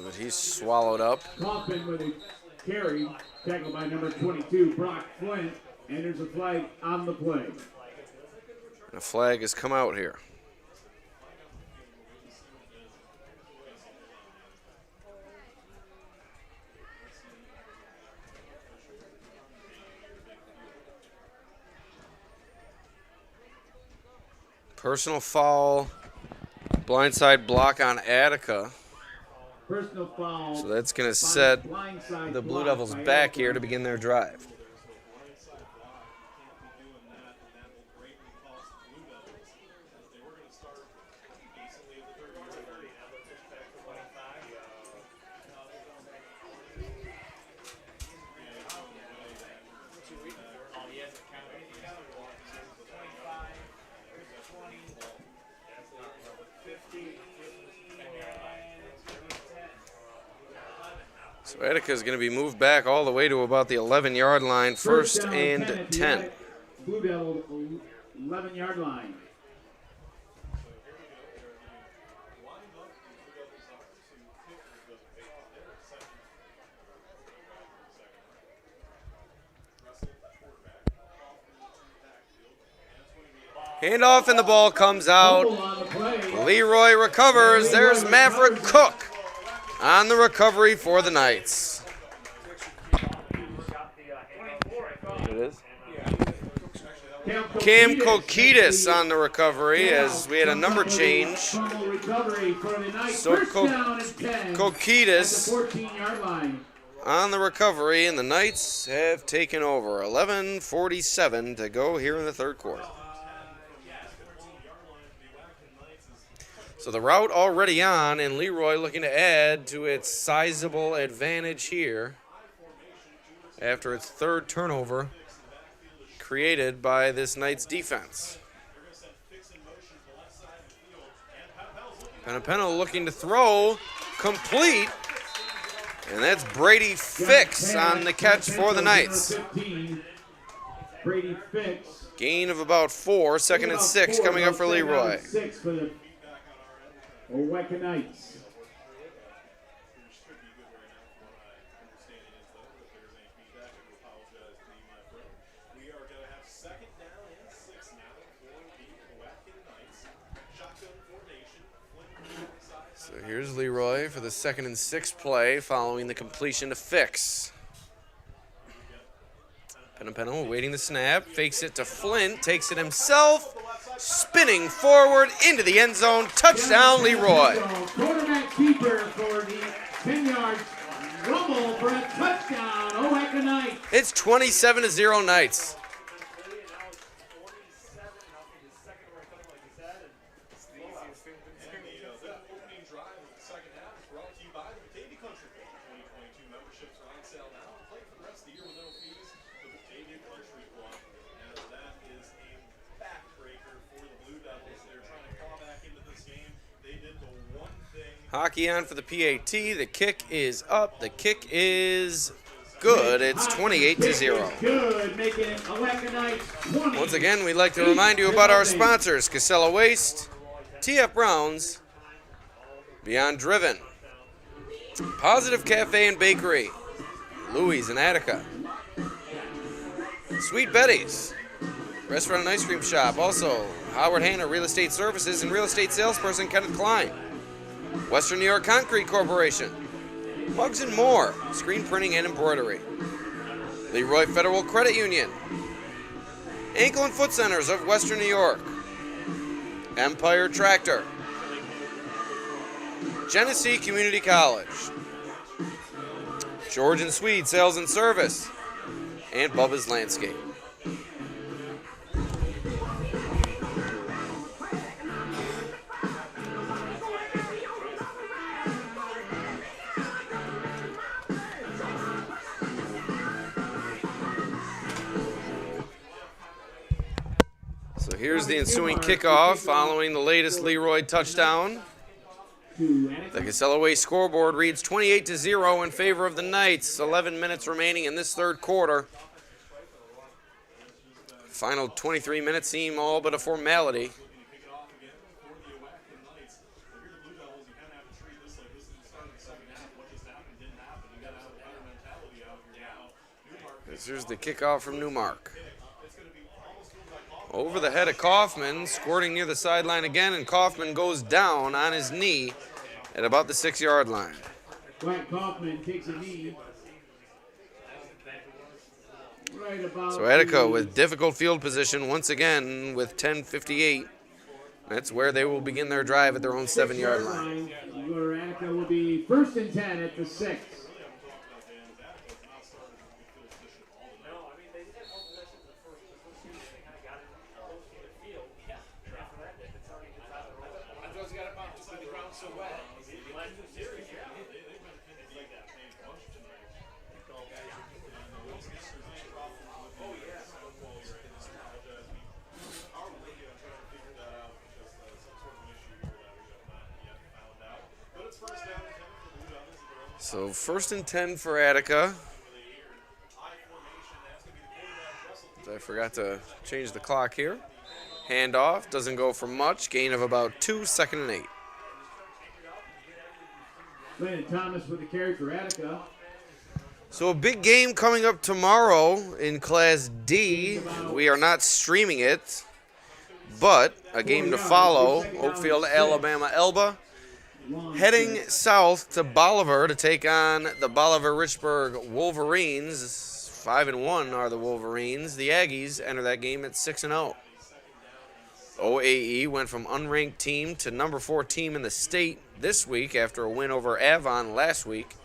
But he's swallowed up. Kaufman with a carry, tackled by number 22, Brock Flint. And there's a flag on the play. And a flag has come out here. Personal foul, blindside block on Attica. Personal foul. So that's going to set the Blue Devils back here to begin their drive. So Attica is going to be moved back all the way to about the 11-yard line, first and 10. Blue Devil 11-yard line. Handoff and the ball comes out. Leroy recovers. There's Maverick Cook on the recovery for the Knights. It is. Cam Kokidis on the recovery as we had a number change. So Kokidis on the recovery, and the Knights have taken over. 11:47 to go here in the third quarter. So the route already on, and Leroy looking to add to its sizable advantage here after its third turnover created by this Knights defense. Penapeno looking to throw, complete, and that's Brady Fix on the catch for the Knights. Brady Fix. Gain of about 4, second and 6 coming up for Leroy. Oweka Knights. So here's Leroy for the 2nd and 6 play following the completion to Fix. Penapeno awaiting the snap, fakes it to Flint, takes it himself, spinning forward into the end zone. Touchdown, Leroy. Quarterback keeper for the 10-yard rumble for a touchdown. Oweka Knights. It's 27-0 Knights. Hockey on for the PAT. The kick is up. The kick is good. It's 28-0. Good, making it Oweka Knights 20. Once again, we'd like to remind you about our sponsors: Casella Waste, TF Browns, Beyond Driven, Positive Cafe and Bakery, Louie's in Attica, Sweet Betty's, Restaurant and Ice Cream Shop. Also, Howard Hanna Real Estate Services and real estate salesperson Kenneth Klein. Western New York Concrete Corporation. Mugs and More, screen printing and embroidery. Leroy Federal Credit Union. Ankle and Foot Centers of Western New York. Empire Tractor, Genesee Community College, George and Swede Sales and Service, and Bubba's Landscape. So here's the ensuing kickoff following the latest Leroy touchdown. The Casella Way scoreboard reads 28-0 in favor of the Knights. 11 minutes remaining in this third quarter. Final 23 minutes seem all but a formality. Here's the kickoff from Newmark. Over the head of Kaufman, squirting near the sideline again, and Kaufman goes down on his knee at about the 6-yard line. Dwight Kaufman takes a knee. Right about So Attica with difficult field position once again with 10:58. That's where they will begin their drive at their own 7-yard line. Where Attica will be 1st and 10 at the 6. So 1st and 10 for Attica. I forgot to change the clock here. Handoff doesn't go for much. Gain of about 2, 2nd and 8. Landon Thomas with the carry for Attica. So a big game coming up tomorrow in Class D. We are not streaming it, but a game to follow. Oakfield, Alabama, Elba. Heading south to Bolivar to take on the Bolivar-Richburg Wolverines. 5-1 are the Wolverines. The Aggies enter that game at 6-0. OAE went from unranked team to number 4 team in the state this week after a win over Avon last week.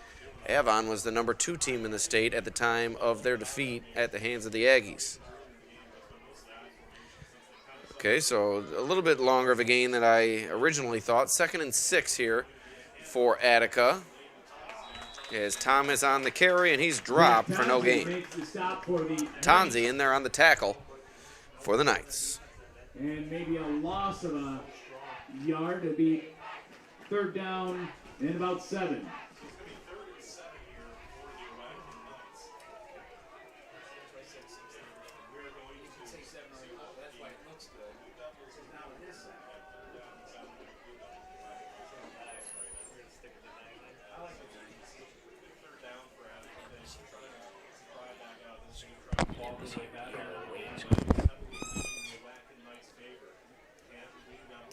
Avon was the number 2 team in the state at the time of their defeat at the hands of the Aggies. Okay, so a little bit longer of a game than I originally thought. 2nd and 6 here for Attica. As Tom is on the carry, and he's dropped for no gain. Tonzi in there on the tackle for the Knights. And maybe a loss of a yard. It'll be 3rd down and about 7.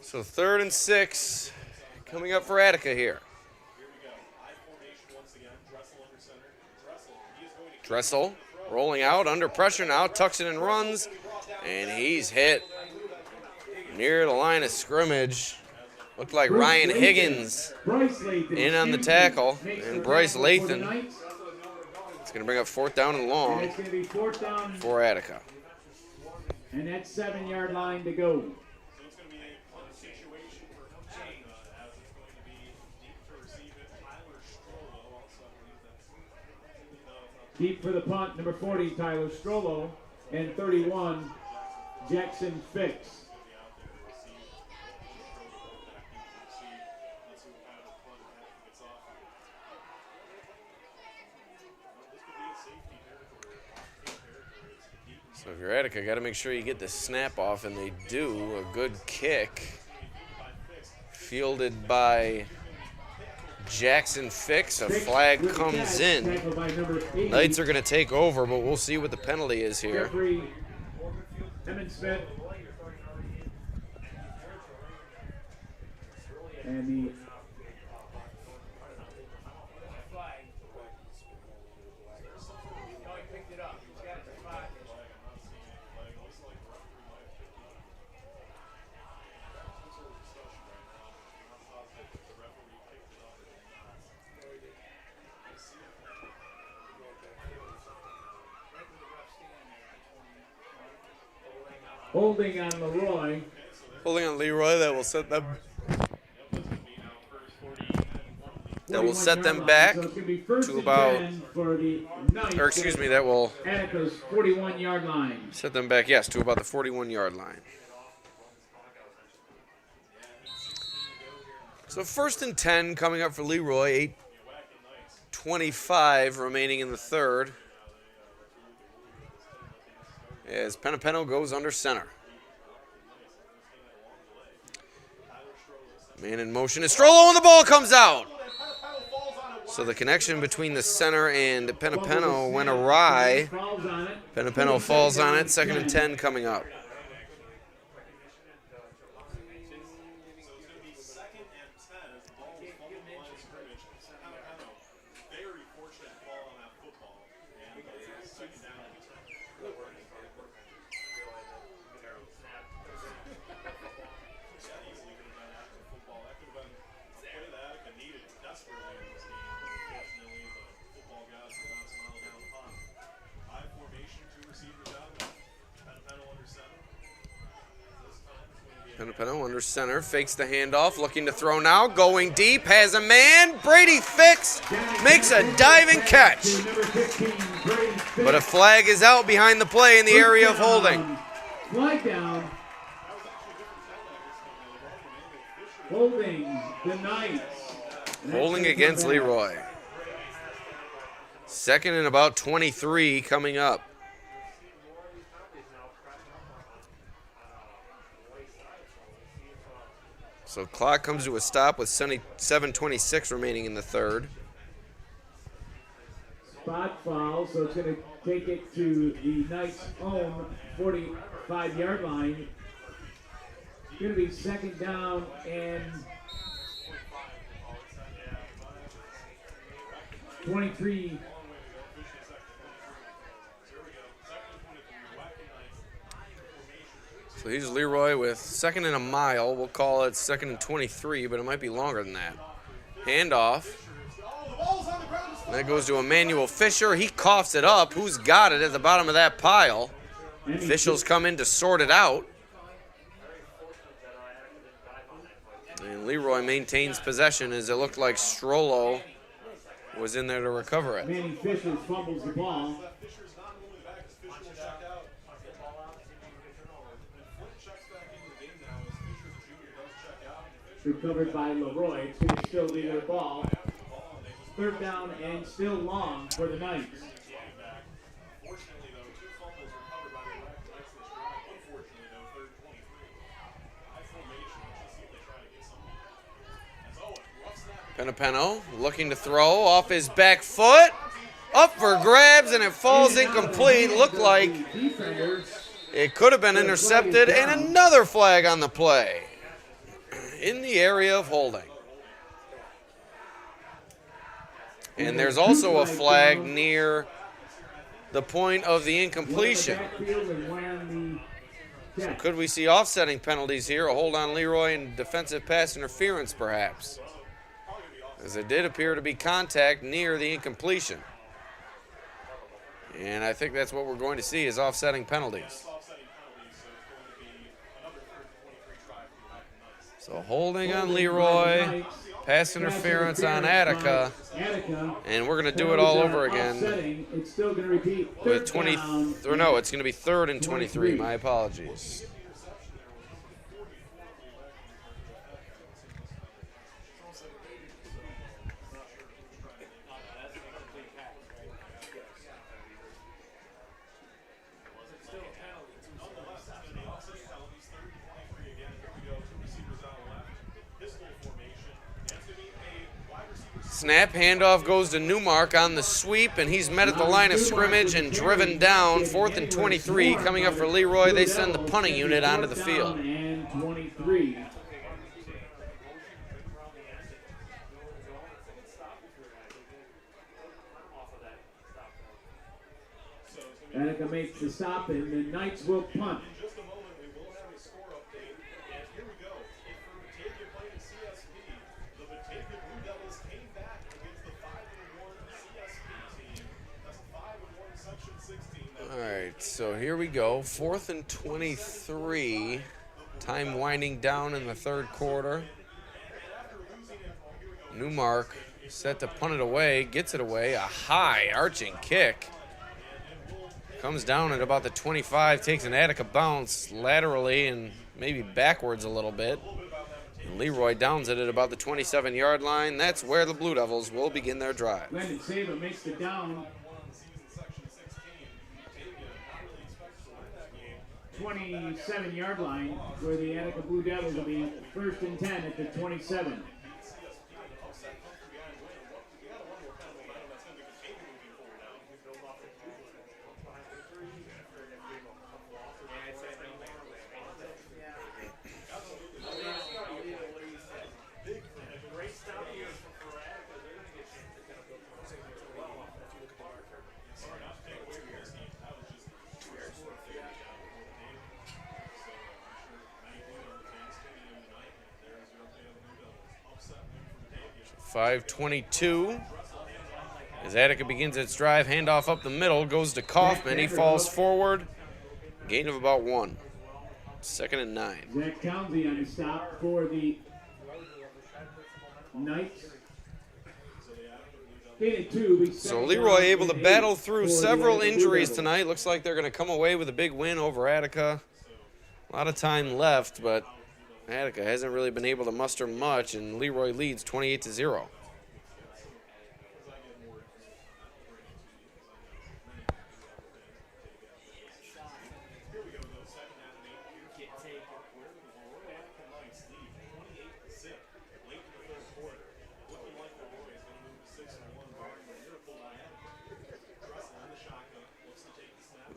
So 3rd and 6 coming up for Attica here. Dressel rolling out under pressure now, tucks it and runs, and he's hit near the line of scrimmage. Looked like Ryan Higgins in on the tackle, and Bryce Lathan. It's going to bring up 4th down and long for Attica. And that's 7-yard line to go. Deep for the punt, number 40, Tyler Strollo, and 31, Jackson Fix. So if you're Attica, got to make sure you get the snap off, and they do. A good kick. Fielded by Jackson Fix. A flag comes in. Knights are going to take over, but we'll see what the penalty is here. Smith. And the Holding on Leroy. Holding on Leroy, that will set them. That will set them back to about, or excuse me, that will Attica's 41-yard line. set them back, yes, to about the 41-yard line. So 1st and 10 coming up for Leroy, 8:25 remaining in the third. As Penapeno goes under center. Man in motion is Strollo, and the ball comes out. So the connection between the center and Penapeno went awry. Penapeno falls on it. 2nd and 10 coming up. Penapeno under center, fakes the handoff, looking to throw now, going deep, has a man. Brady Fix makes a diving catch. But a flag is out behind the play in the area of holding. Flag down. Holding the Knights. Holding against Leroy. 2nd and about 23 coming up. So clock comes to a stop with 7:26 remaining in the third. Spot foul, so it's going to take it to the Knights' own 45-yard line. It's going to be 2nd down and 23. So here's Leroy with 2nd and a mile. We'll call it 2nd and 23, but it might be longer than that. Handoff. And that goes to Emmanuel Fisher. He coughs it up. Who's got it at the bottom of that pile? Officials come in to sort it out. And Leroy maintains possession as it looked like Strollo was in there to recover it. Manny Fisher fumbles the ball. Recovered by Leroy. It's going to still be their ball. 3rd down and still long for the Knights. Penapeno looking to throw off his back foot. Up for grabs, and it falls incomplete. Looked like it could have been intercepted, and another flag on the play in the area of holding. And there's also a flag near the point of the incompletion. So could we see offsetting penalties here? A hold on Leroy and defensive pass interference, perhaps, as there did appear to be contact near the incompletion. And I think that's what we're going to see is offsetting penalties. So holding on Leroy, pass interference on Attica, and we're going to do it all over again. It's still going to repeat. With 20, or no, it's going to be 3rd and 23. My apologies. Snap, handoff goes to Newmark on the sweep, and he's met at the line of scrimmage and driven down. 4th and 23 coming up for Leroy. They send the punting unit onto the field. And 23. Attica makes the stop, and the Knights will punt. All right, right, so here we go. 4th and 23. Time winding down in the third quarter. Newmark set to punt it away, gets it away. A high arching kick. Comes down at about the 25, takes an Attica bounce laterally and maybe backwards a little bit. And Leroy downs it at about the 27-yard line. That's where the Blue Devils will begin their drive. Landon Saber makes the down. 27-yard line where the Attica Blue Devils will be 1st and 10 at the 27. .522 as Attica begins its drive. Handoff up the middle, goes to Kaufman. He falls forward. Gain of about 1. 2nd and 9. Zach Townsend on the stop for the Knights. So Leroy able to battle through several injuries tonight. Looks like they're going to come away with a big win over Attica. A lot of time left, but Attica hasn't really been able to muster much, and Leroy leads 28-0.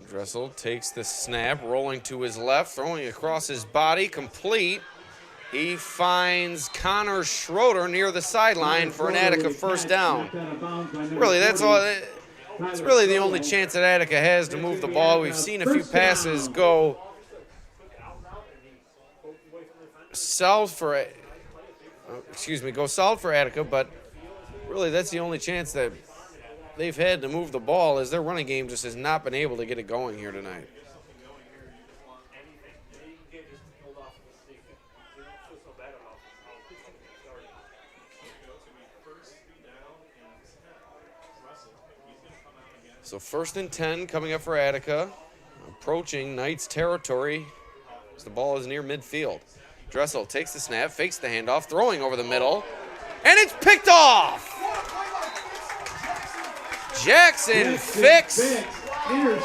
Dressel takes the snap, rolling to his left, throwing across his body, complete. He finds Connor Schroeder near the sideline for an Attica first down. Really, that's all. It's really the only chance that Attica has to move the ball. We've seen a few passes go south for Attica, but really that's the only chance that they've had to move the ball, as their running game just has not been able to get it going here tonight. So 1st and 10 coming up for Attica, approaching Knights territory as the ball is near midfield. Dressel takes the snap, fakes the handoff, throwing over the middle, and it's picked off! Jackson Fix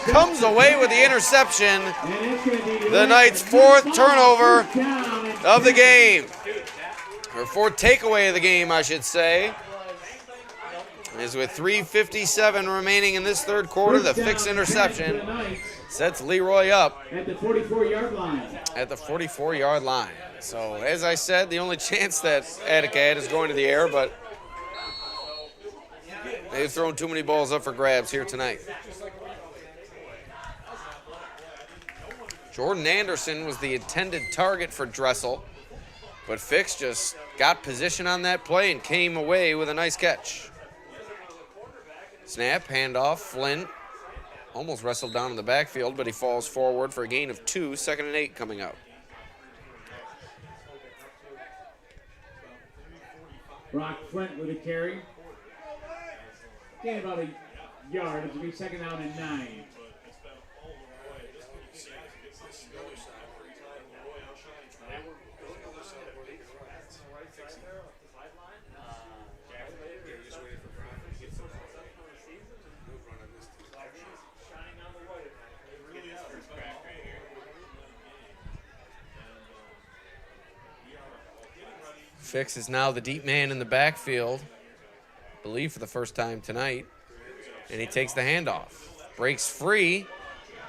comes away with the interception. The Knights' 4th turnover of the game, or 4th takeaway of the game, I should say. As with 3:57 remaining in this third quarter, the Fix interception sets Leroy up at the 44-yard line. At the 44-yard line. So, as I said, the only chance that Attica had is going to the air, but they've thrown too many balls up for grabs here tonight. Jordan Anderson was the intended target for Dressel, but Fix just got position on that play and came away with a nice catch. Snap, handoff, Flint almost wrestled down in the backfield, but he falls forward for a gain of 2, 2nd and 8 coming up. Brock Flint with a carry. Gain about a yard. It will be 2nd down and 9. Fix is now the deep man in the backfield, I believe for the first time tonight, and he takes the handoff. Breaks free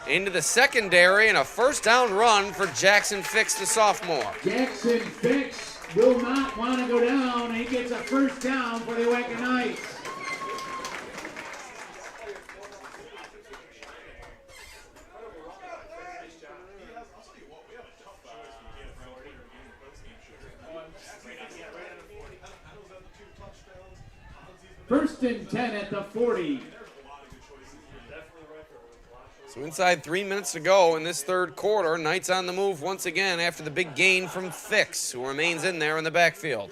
into the secondary, and a first down run for Jackson Fix, the sophomore. Jackson Fix will not want to go down. He gets a first down for the Attica Knights. First and 10 at the 40. So inside 3 minutes to go in this third quarter, Knights on the move once again after the big gain from Fix, who remains in there in the backfield.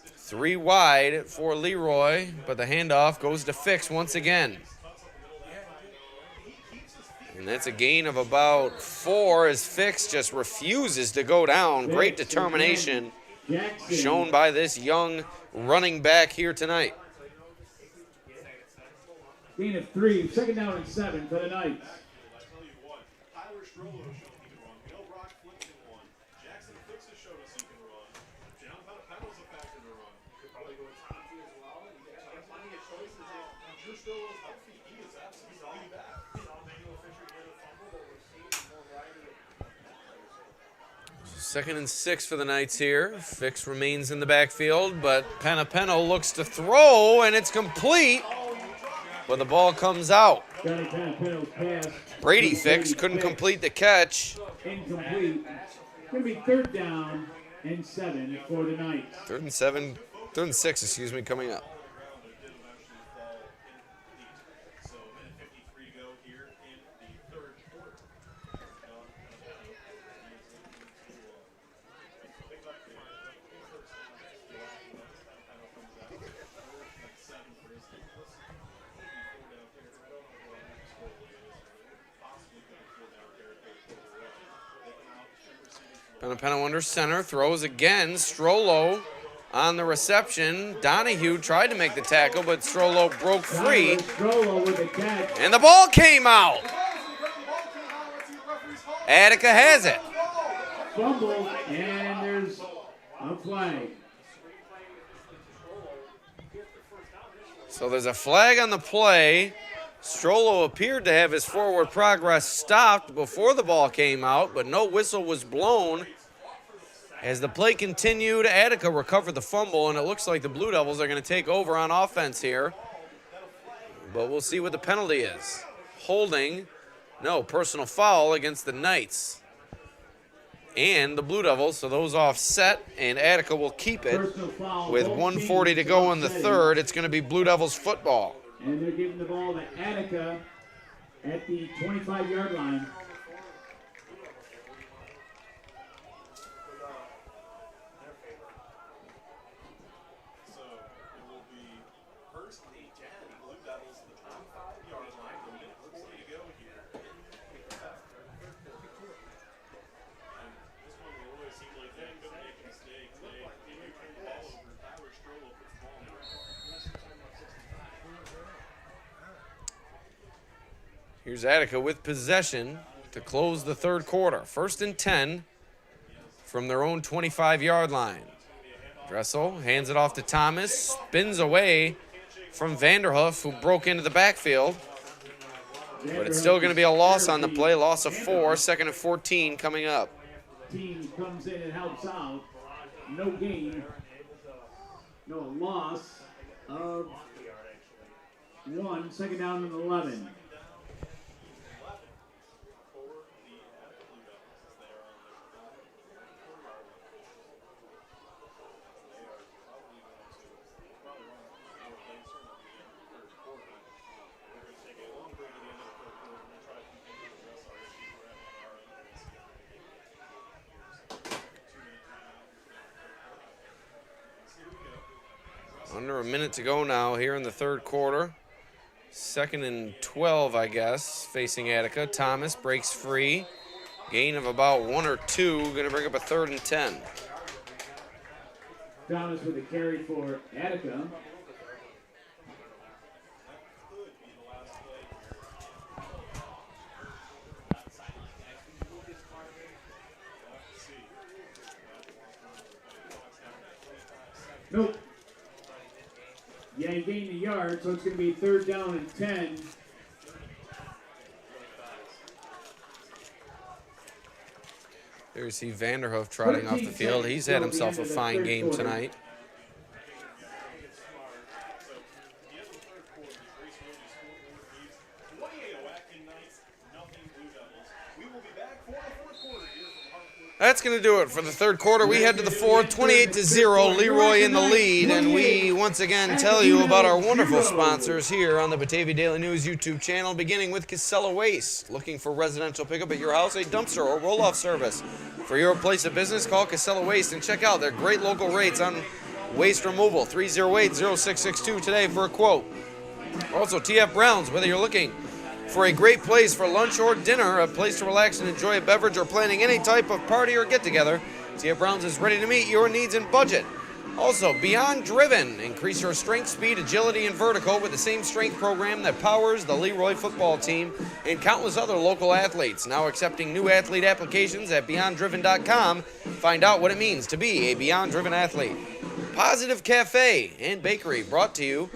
3 wide for Leroy, but the handoff goes to Fix once again. And that's a gain of about 4 as Fix just refuses to go down. Great determination shown by this young running back here tonight. Gain of 3, second down and 7 for the Knights. Second and 6 for the Knights here. Fix remains in the backfield, but Penapeno looks to throw, and it's complete. But the ball comes out. Brady Fix couldn't complete the catch. Incomplete. It's going to be third down and 7 for the Knights. Third and 6, coming up. Penapeno under center, throws again. Strollo on the reception. Donahue tried to make the tackle, but Strollo broke free. Strollo with the catch. And the ball came out. Attica has it. Fumble, and there's a flag. So there's a flag on the play. Strollo appeared to have his forward progress stopped before the ball came out, but no whistle was blown. As the play continued, Attica recovered the fumble, and it looks like the Blue Devils are going to take over on offense here. But we'll see what the penalty is. Holding, no, personal foul against the Knights and the Blue Devils, so those offset, and Attica will keep it. With 1:40 to go in the third, it's going to be Blue Devils football. And they're giving the ball to Attica at the 25-yard line. So it will be first and 10, Blue Devils at the 25-yard line. 1:40 to go here. And this one will really seem like they couldn't make a mistake. They turned the ball over. Tyler Strollo puts the ball in the right. Here's Attica with possession to close the third quarter. First and 10 from their own 25-yard line. Dressel hands it off to Thomas, spins away from Vanderhoff, who broke into the backfield. But it's still going to be a loss on the play, loss of 4, second and 14 coming up. Team comes in and helps out. No gain, no loss of 1, second down and 11. Under a minute to go now here in the third quarter. Second and 12, I guess, facing Attica. Thomas breaks free. Gain of about 1 or 2. Going to bring up a third and 10. Thomas with a carry for Attica. Nope. Yeah, he gained a yard, so it's going to be third down and 10. There you see Vanderhoff trotting off the field. He's had himself a fine game tonight. We will be back for the fourth quarter here from Hartwood That's going to do it for the third quarter. We head to the fourth, 28-0, Leroy in the lead, and we once again tell you about our wonderful sponsors here on the Batavia Daily News YouTube channel, beginning with Casella Waste. Looking for residential pickup at your house, a dumpster or roll-off service. For your place of business, call Casella Waste and check out their great local rates on waste removal, 308-0662 today for a quote. Also, TF Browns, whether you're looking for a great place for lunch or dinner, a place to relax and enjoy a beverage, or planning any type of party or get-together, TF Browns is ready to meet your needs and budget. Also, Beyond Driven. Increase your strength, speed, agility, and vertical with the same strength program that powers the Leroy football team and countless other local athletes. Now accepting new athlete applications at BeyondDriven.com. Find out what it means to be a Beyond Driven athlete. Positive Cafe and Bakery, brought to you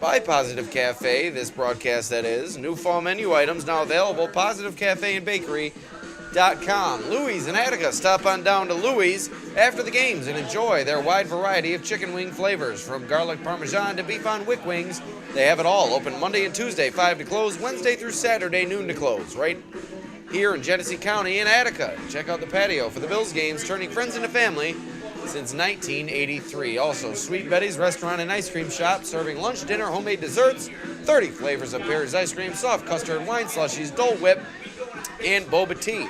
by Positive Cafe, this broadcast that is. New fall menu items now available, Positive Cafe and Bakery.com. Louie's in Attica. Stop on down to Louie's after the games and enjoy their wide variety of chicken wing flavors. From garlic parmesan to beef on wick wings, they have it all. Open Monday and Tuesday, 5 to close, Wednesday through Saturday, noon to close. Right here in Genesee County in Attica. Check out the patio for the Bills games, turning friends into family since 1983. Also, Sweet Betty's Restaurant and Ice Cream Shop, serving lunch, dinner, homemade desserts, 30 flavors of Pears ice cream, soft custard, wine slushies, Dole Whip, and boba tea.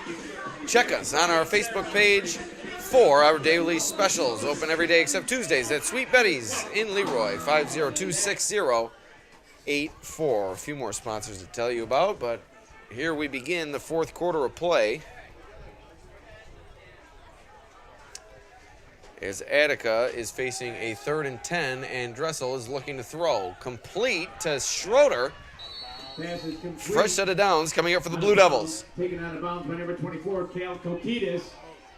Check us on our Facebook page for our daily specials. Open every day except Tuesdays at Sweet Betty's in Leroy, 502-6084. A few more sponsors to tell you about, but here we begin the fourth quarter of play, as Attica is facing a 3rd and 10, and Dressel is looking to throw. Complete to Schroeder. Fresh set of downs coming up for the Blue Devils. Taken out of bounds by number 24, Cal Kokitis,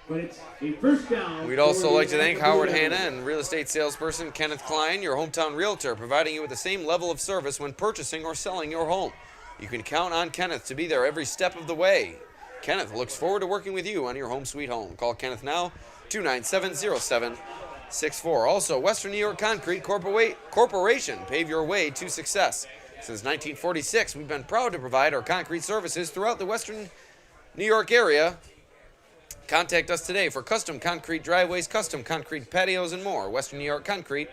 but it's a first down. We'd also like to thank Howard Hanna and real estate salesperson Kenneth Klein, your hometown realtor, providing you with the same level of service when purchasing or selling your home. You can count on Kenneth to be there every step of the way. Kenneth looks forward to working with you on your home sweet home. Call Kenneth now, 297-0764. Also, Western New York Concrete Corporation, pave your way to success. Since 1946, we've been proud to provide our concrete services throughout the Western New York area. Contact us today for custom concrete driveways, custom concrete patios, and more. Western New York Concrete,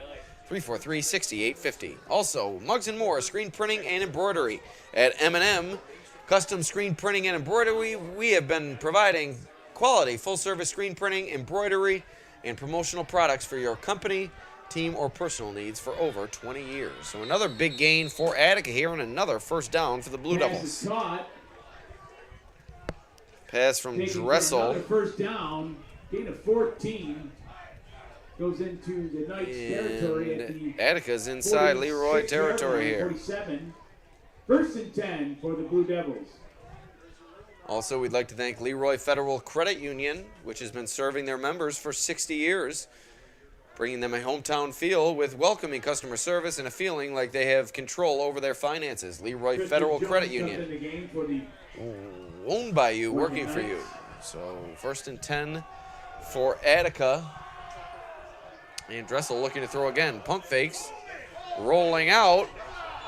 343-6850. Also, Mugs & More, screen printing and embroidery. At M&M Custom Screen Printing and Embroidery, we have been providing quality full-service screen printing, embroidery, and promotional products for your company, team, or personal needs for over 20 years. So another big gain for Attica here, and another first down for the Blue Devils. Pass from Dressel. First down, gain of 14. Goes into the Knights territory at the Attica's inside Leroy territory here. 47. First and 10 for the Blue Devils. Also, we'd like to thank Leroy Federal Credit Union, which has been serving their members for 60 years, bringing them a hometown feel with welcoming customer service and a feeling like they have control over their finances. Leroy Federal Credit Union, owned by you, working for you. So, first and 10 for Attica. And Dressel looking to throw again. Pump fakes, rolling out.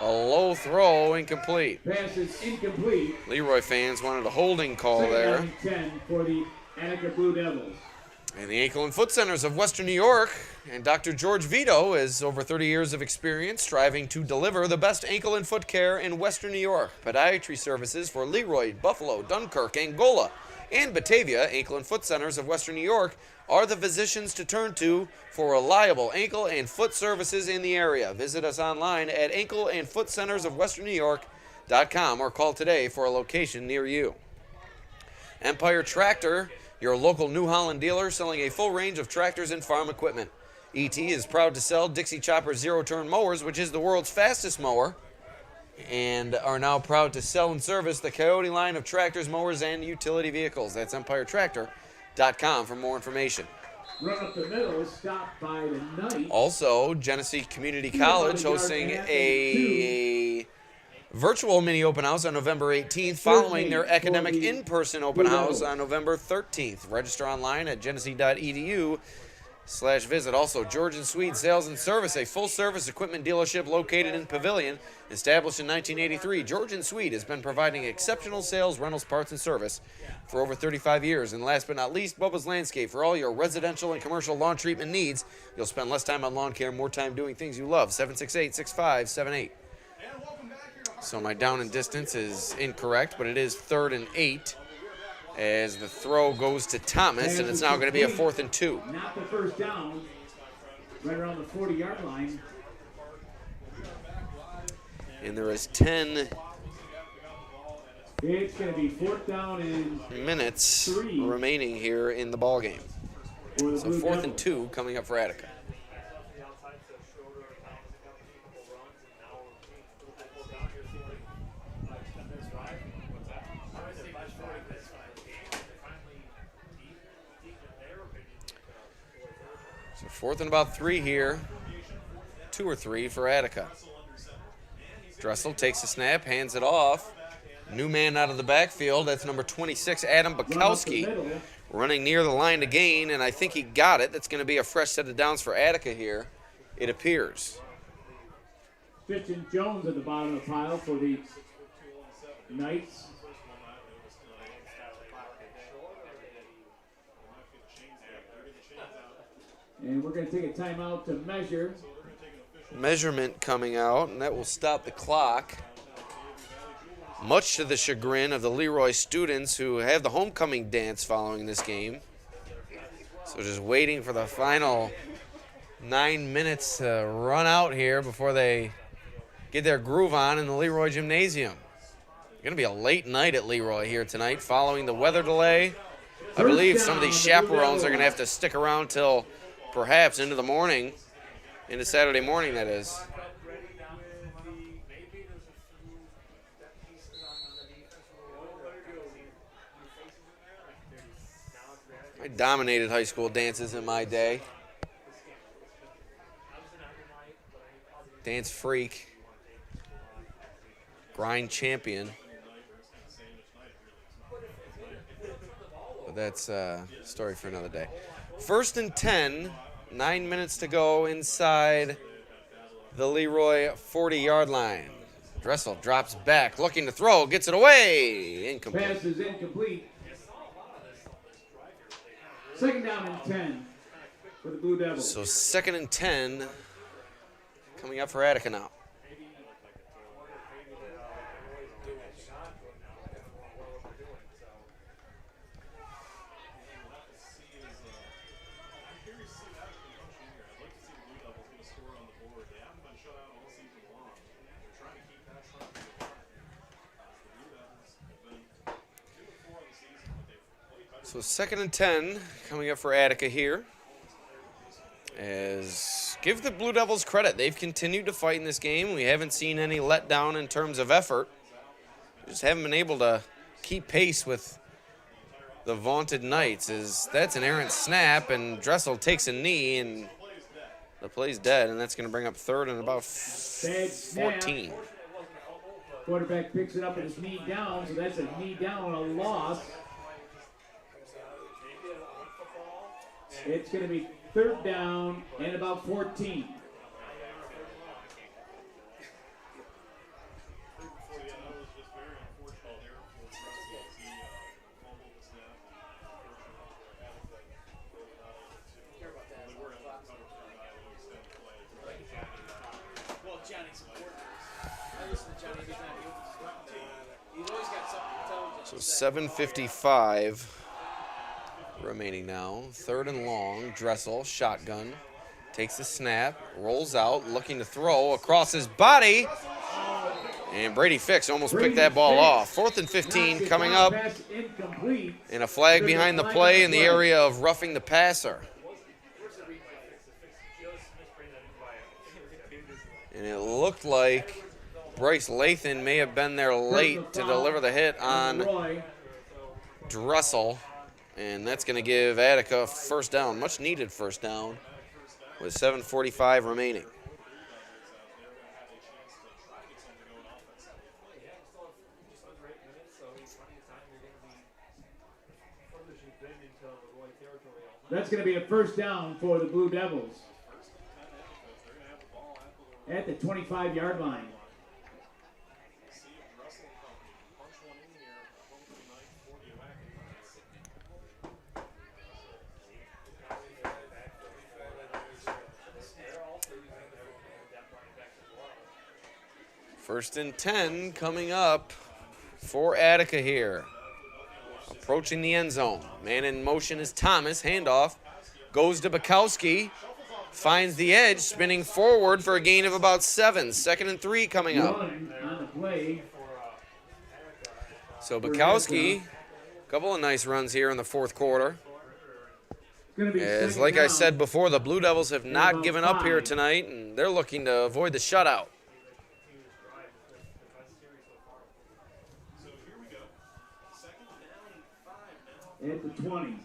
A low throw, incomplete. Pass is incomplete. Leroy fans wanted a holding call there. 10 for the Attica Blue Devils. And the Ankle and Foot Centers of Western New York, and Dr. George Vito has over 30 years of experience striving to deliver the best ankle and foot care in Western New York. Podiatry services for Leroy, Buffalo, Dunkirk, Angola, and Batavia. Ankle and Foot Centers of Western New York are the physicians to turn to for reliable ankle and foot services in the area. Visit us online at ankleandfootcentersofwesternnewyork.com or call today for a location near you. Empire Tractor, your local New Holland dealer, selling a full range of tractors and farm equipment. ET is proud to sell Dixie Chopper zero-turn mowers, which is the world's fastest mower, and are now proud to sell and service the Coyote line of tractors, mowers, and utility vehicles. That's EmpireTractor.com for more information. Run up the middle, stopped by the Knights. Also, Genesee Community College hosting a virtual mini open house on November 18th, following their academic in-person open house on November 13th. Register online at genesee.edu Visit. Also, George and Swede Sales and Service, a full-service equipment dealership located in Pavilion. Established in 1983, George and Swede has been providing exceptional sales, rentals, parts, and service for over 35 years. And last but not least, Bubba's Landscape. For all your residential and commercial lawn treatment needs, you'll spend less time on lawn care, more time doing things you love. 768-6578. So my down and distance is incorrect, but it is 3rd and 8. As the throw goes to Thomas, and it's now going to be a 4th and 2. Not the first down, right around the 40-yard line. And there is 10 It's going to be 4th down and minutes 3 remaining here in the ball game. for the So Blue 4th and Devils. 2 coming up for Attica. So 4th and about 3 here. 2 or 3 for Attica. Dressel takes the snap, hands it off. New man out of the backfield. That's number 26, Adam Bukowski, running near the line to gain, and I think he got it. That's going to be a fresh set of downs for Attica here, it appears. Fitch and Jones at the bottom of the pile for the Knights. And we're going to take a timeout to measure. Measurement coming out, and that will stop the clock. Much to the chagrin of the Leroy students who have the homecoming dance following this game. So just waiting for the final 9 minutes to run out here before they get their groove on in the Leroy Gymnasium. Going to be a late night at Leroy here tonight following the weather delay. I believe some of these chaperones are going to have to stick around till perhaps into the morning, into Saturday morning, that is. I dominated high school dances in my day. Dance freak. Grind champion. But that's a story for another day. 1st and 10, 9 minutes to go inside the Leroy 40-yard line. Dressel drops back, looking to throw, gets it away. Incomplete. Pass is incomplete. 2nd down and 10 for the Blue Devils. So 2nd and 10 coming up for Attica now. So 2nd and 10 coming up for Attica here. As give the Blue Devils credit. They've continued to fight in this game. We haven't seen any letdown in terms of effort. We just haven't been able to keep pace with the vaunted Knights. As that's an errant snap, and Dressel takes a knee, and the play's dead, and that's going to bring up 3rd and about 14. Quarterback picks it up with his knee down, so that's a knee down, a loss. It's going to be 3rd down and about 14. So 7:55 remaining now. 3rd and long. Dressel, shotgun. Takes the snap, rolls out, looking to throw across his body. And Brady Fix almost picked that ball off. 4th and 15 coming up. And a flag behind the play in the area of roughing the passer. And it looked like Bryce Lathan may have been there late to deliver the hit on Dressel. And that's going to give Attica 1st down, much needed 1st down, with 7:45 remaining. That's going to be a first down for the Blue Devils at the 25-yard line. First and 10 coming up for Attica here. Approaching the end zone. Man in motion is Thomas. Handoff goes to Bukowski. Finds the edge, spinning forward for a gain of about 7. 2nd and 3 coming up. On the play. So Bukowski, a couple of nice runs here in the fourth quarter. As, like I said before, the Blue Devils have not given up here tonight, and they're looking to avoid the shutout. At the 20.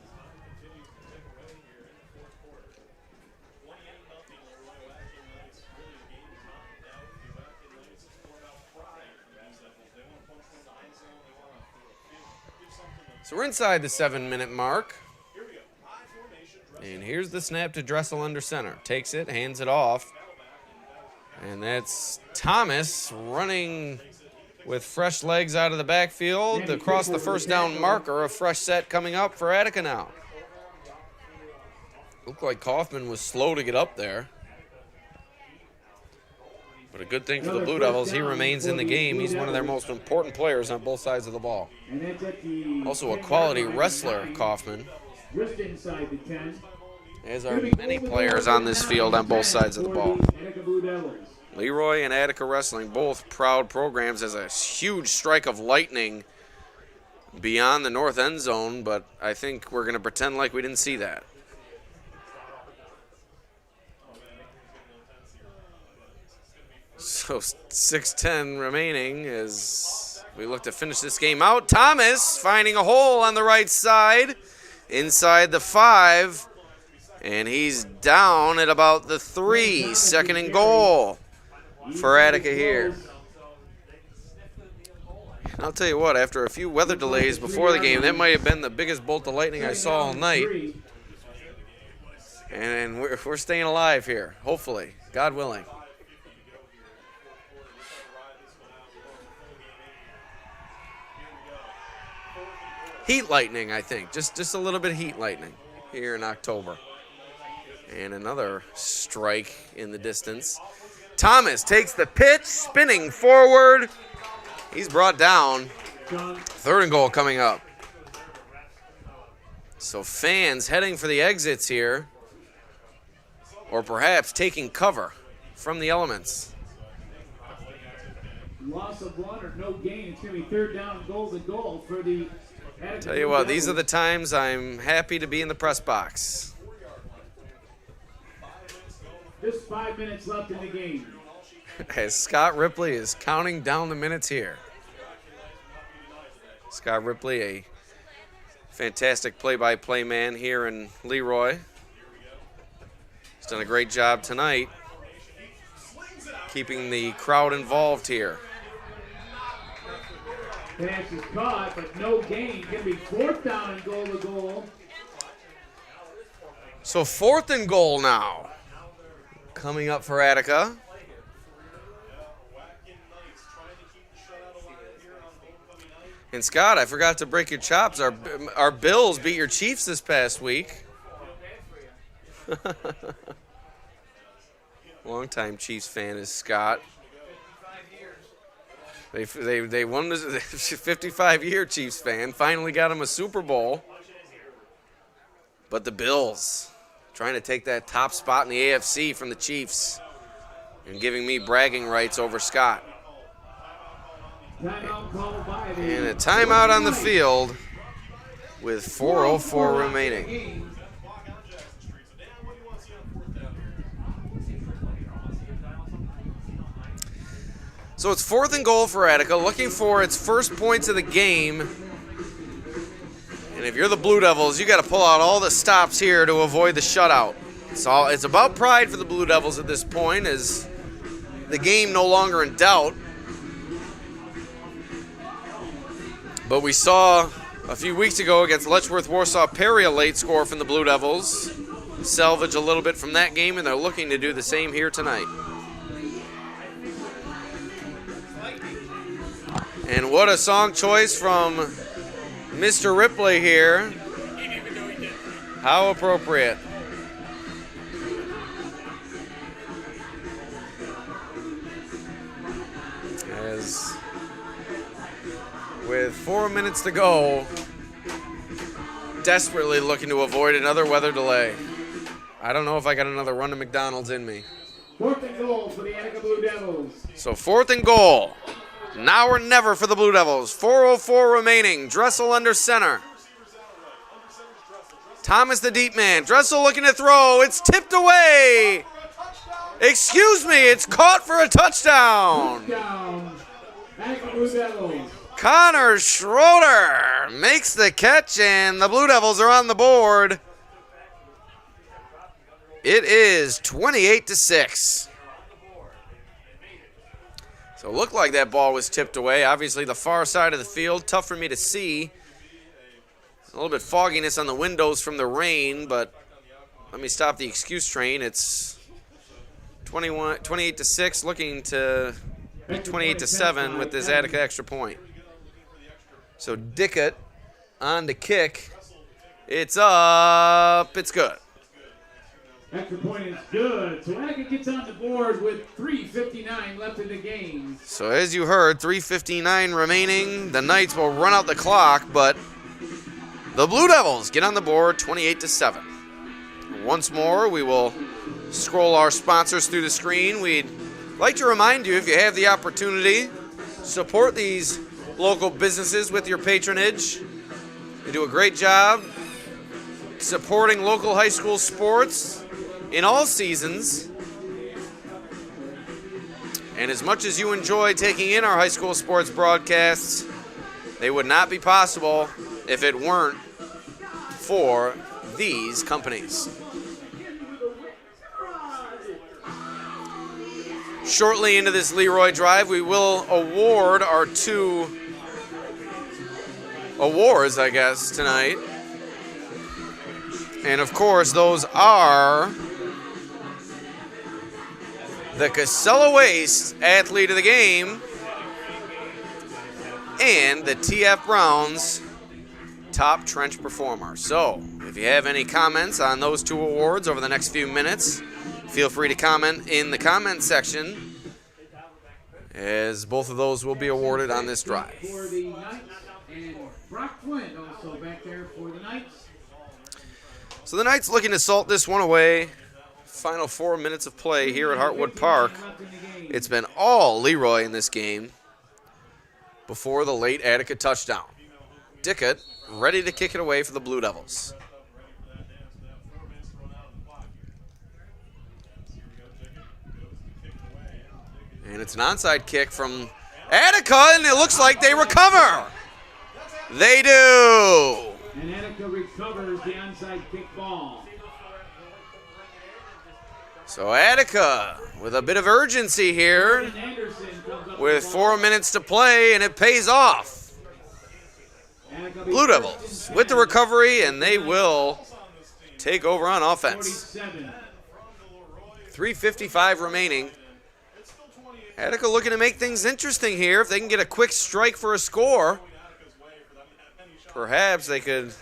So we're inside the 7-minute mark. And here's the snap to Dressel under center. Takes it, hands it off. And that's Thomas running with fresh legs out of the backfield across the first down marker. A fresh set coming up for Attica now. Looked like Kaufman was slow to get up there. But a good thing for the Blue Devils, he remains in the game. He's one of their most important players on both sides of the ball. Also a quality wrestler, Kaufman. Just inside the 10. As are many players on this field on both sides of the ball. Leroy and Attica Wrestling, both proud programs. As a huge strike of lightning beyond the north end zone, but I think we're going to pretend like we didn't see that. So 6:10 remaining as we look to finish this game out. Thomas finding a hole on the right side, inside the 5, and he's down at about the 3. 2nd and goal for Attica here. And I'll tell you what, after a few weather delays before the game, that might have been the biggest bolt of lightning I saw all night. And we're staying alive here, hopefully, God willing. Heat lightning, I think. Just a little bit of heat lightning here in October. And another strike in the distance. Thomas takes the pitch, spinning forward. He's brought down. 3rd and goal coming up. So fans heading for the exits here. Or perhaps taking cover from the elements. Loss of 1 or no gain. It's going to be 3rd down, goal to goal for the... Tell you what, these are the times I'm happy to be in the press box. Just 5 minutes left in the game. As Scott Ripley is counting down the minutes here. Scott Ripley, a fantastic play-by-play man here in Leroy. He's done a great job tonight keeping the crowd involved here. Pass is caught, but no gain. Going to be 4th down and goal to goal. So 4th and goal now. Coming up for Attica. And Scott, I forgot to break your chops. Our Bills beat your Chiefs this past week. Longtime Chiefs fan is Scott. They won this 55-year Chiefs fan. Finally got him a Super Bowl. But the Bills trying to take that top spot in the AFC from the Chiefs and giving me bragging rights over Scott. And a timeout on the field with 4:04 remaining. So it's 4th and goal for Attica, looking for its first points of the game. And if you're the Blue Devils, you got to pull out all the stops here to avoid the shutout. It's about pride for the Blue Devils at this point, as the game no longer in doubt. But we saw A few weeks ago against Letchworth Warsaw Perry, a late score from the Blue Devils. Salvage a little bit from that game, and they're looking to do the same here tonight. And what a song choice from Mr. Ripley here. How appropriate. As with 4 minutes to go, desperately looking to avoid another weather delay. I don't know if I got another run to McDonald's in me. 4th and goal for the Attica Blue Devils. So 4th and goal. Now or never for the Blue Devils. 4:04 remaining. Dressel under center. Thomas the deep man. Dressel looking to throw. It's tipped away. Excuse me, it's caught for a touchdown. Touchdown. Attica Blue Devils. Connor Schroeder makes the catch, and the Blue Devils are on the board. It is 28-6. So it looked like that ball was tipped away. Obviously, the far side of the field, tough for me to see. A little bit fogginess on the windows from the rain, but let me stop the excuse train. It's 28-6, looking to be 28-7 with this Attica extra point. So Dickett on the kick. It's up. It's good. Extra point is good. So Attica gets on the board with 3:59 left in the game. So as you heard, 3:59 remaining. The Knights will run out the clock, but the Blue Devils get on the board 28-7. Once more, we will scroll our sponsors through the screen. We'd like to remind you, if you have the opportunity, support these local businesses with your patronage. They do a great job supporting local high school sports in all seasons. And as much as you enjoy taking in our high school sports broadcasts, they would not be possible if it weren't for these companies. Shortly into this Leroy Drive, we will award our 2 awards, I guess, tonight. And of course, those are the Casella Waste Athlete of the Game and the TF Browns Top Trench Performer. So, if you have any comments on those 2 awards over the next few minutes, feel free to comment in the comment section, as both of those will be awarded on this drive. For the Knights, and Brock Flint also back there for the Knights. So the Knights looking to salt this one away. Final 4 minutes of play here at Hartwood Park. It's been all Leroy in this game before the late Attica touchdown. Dickett ready to kick it away for the Blue Devils. And it's an onside kick from Attica, and it looks like they recover. They do. And Attica recovers the onside kick ball. So Attica with a bit of urgency here with 4 minutes to play, and it pays off. Blue Devils with the recovery, and they will take over on offense. 3:55 remaining. Attica looking to make things interesting here. If they can get a quick strike for a score, perhaps they could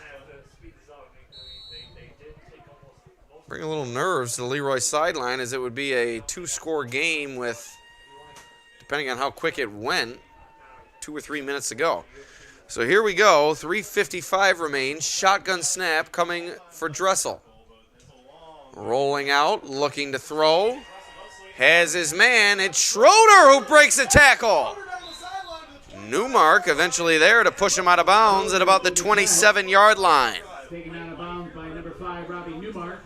bring a little nerves to the Leroy sideline, as it would be a 2-score game with, depending on how quick it went, 2 or 3 minutes to go. So here we go. 3:55 remains. Shotgun snap coming for Dressel. Rolling out, looking to throw. Has his man. It's Schroeder who breaks the tackle. Newmark eventually there to push him out of bounds at about the 27-yard line. Taken out of bounds by number 5, Robbie Newmark.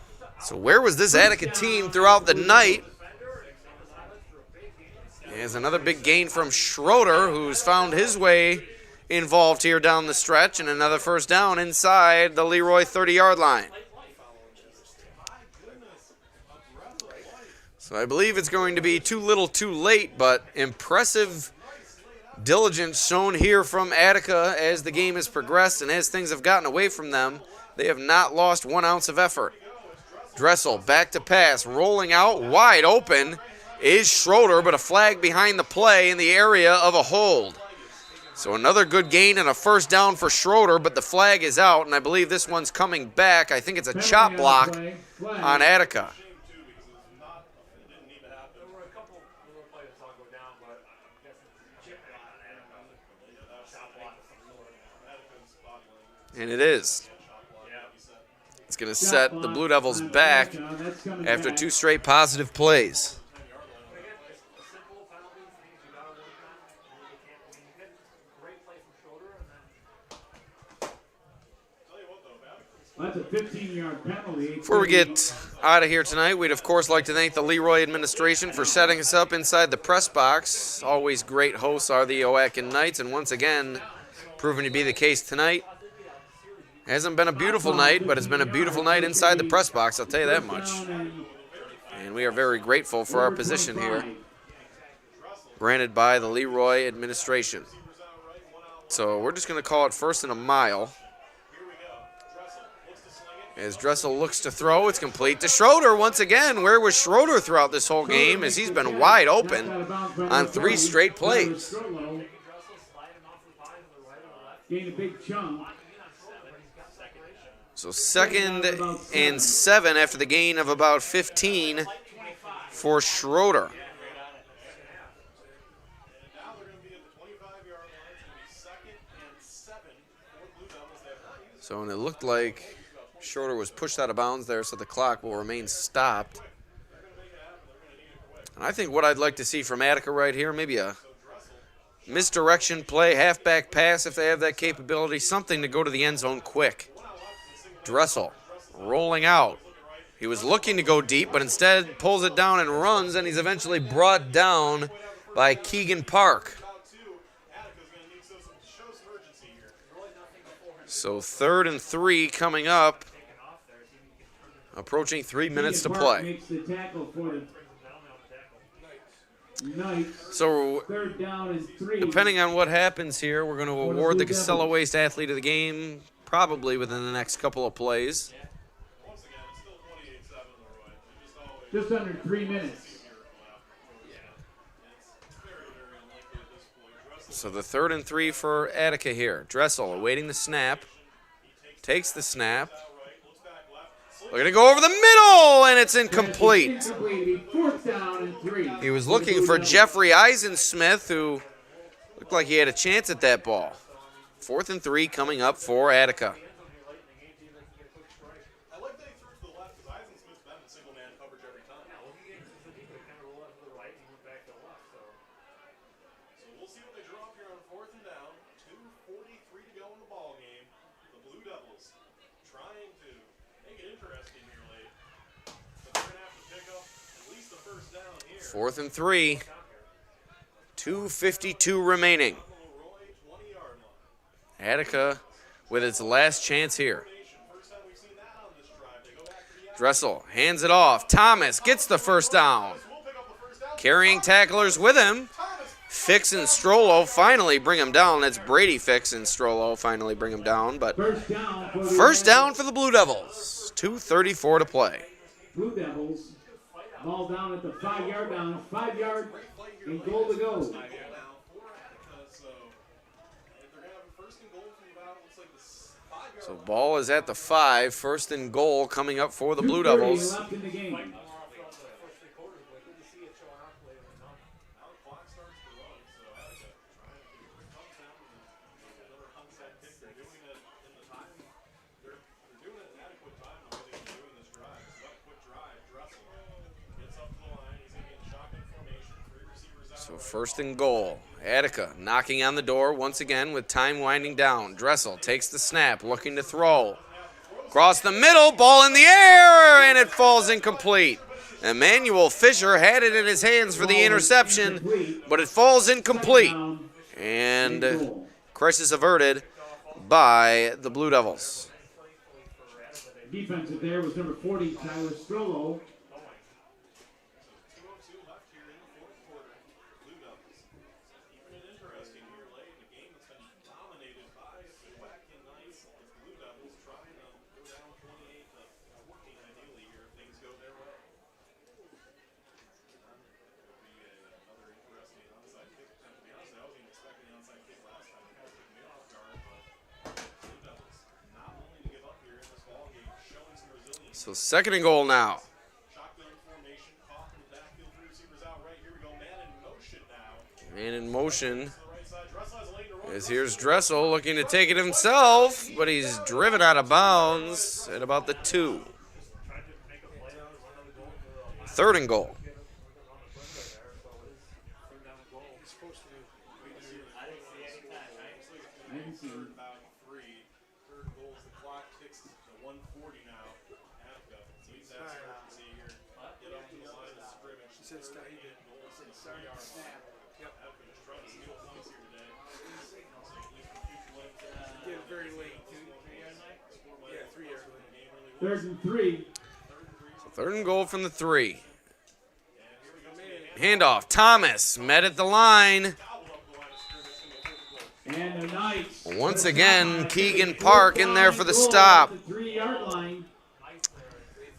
So where was this Attica team throughout the night? There's another big gain from Schroeder, who's found his way involved here down the stretch, and another first down inside the Leroy 30-yard line. So I believe it's going to be too little too late, but impressive diligence shown here from Attica as the game has progressed and as things have gotten away from them. They have not lost 1 ounce of effort. Dressel back to pass, rolling out wide open is Schroeder, but a flag behind the play in the area of a hold. So another good gain and a first down for Schroeder, but the flag is out, and I believe this one's coming back. I think it's a chop block on Attica. And it is. It's going to set the Blue Devils back after 2 straight positive plays. That's a 15-yard penalty. Before we get out of here tonight, we'd of course like to thank the Leroy administration for setting us up inside the press box. Always great hosts are the Oaken Knights, and once again, proven to be the case tonight. Hasn't been a beautiful night, but it's been a beautiful night inside the press box, I'll tell you that much. And we are very grateful for our position here, granted by the Leroy administration. So we're just going to call it 1st and a mile. As Dressel looks to throw, it's complete to Schroeder once again. Where was Schroeder throughout this whole game, as he's been wide open on 3 straight plays. Gained a big chunk. So 2nd and 7 after the gain of about 15 for Schroeder. So, and it looked like Schroeder was pushed out of bounds there, so the clock will remain stopped. And I think what I'd like to see from Attica right here, maybe a misdirection play, halfback pass if they have that capability, something to go to the end zone quick. Dressel rolling out. He was looking to go deep, but instead pulls it down and runs, and he's eventually brought down by Keegan Park. So 3rd and 3 coming up. Approaching 3 minutes to play. Makes the tackle for the Knights. So 3rd down and 3. depending on what happens here, we're going to award the Casella Waste Athlete of the Game probably within the next couple of plays. Just under 3 minutes. So the 3rd and 3 for Attica here. Dressel awaiting the snap. Takes the snap. Looking to go over the middle, and it's incomplete. 4th down and 3. He was looking for Jeffrey Eisensmith, who looked like he had a chance at that ball. 4th and 3 coming up for Attica. I like that he threw to the left because Eisensmith's been in single man coverage every time. So we'll see what they draw up here on 4th and down. 2:43 to go in the ball game. The Blue Devils trying to make it interesting here late. But they're going to have to pick up at least the first down here. 4th and 3. 2:52 remaining. Attica with its last chance here. Dressel hands it off. Thomas gets the first down. Carrying tacklers with him. Fix and Strollo finally bring him down. That's Brady Fix and Strollo finally bring him down. But first down for the Blue Devils. 2:34 to play. Blue Devils, ball down at the 5-yard down. 5 yard and goal to go. So ball is at the 5. 1st and goal coming up for the Blue Devils. Left in the game. So 1st and goal. Attica knocking on the door once again with time winding down. Dressel takes the snap, looking to throw. Across the middle, ball in the air, and it falls incomplete. Emmanuel Fisher had it in his hands for the interception, but it falls incomplete. And crisis averted by the Blue Devils. Defensive there was number 40, Tyler Strollo. So 2nd and goal now. Shotgun formation. Off in the backfield. 3 receivers out right. Here we go. Man in motion now. Man in motion. To the right side. Dressel has a lane to run. As here's Dressel looking to take it himself, but he's driven out of bounds at about the 2. 3rd and goal. About 3. 3rd goal is the clock ticks to 140 now. Attica needs that certainty here. Get up to the line of scrimmage. She said stay in goals in the 3-yard line. Attica just trying to steal points here today. So at least for future legs. Get it very late. 3 yards late. 3rd and 3. So 3rd and goal from the 3. Handoff. Thomas met at the line. And the Knights. Once again, Keegan Park in there for the stop. 3-yard line.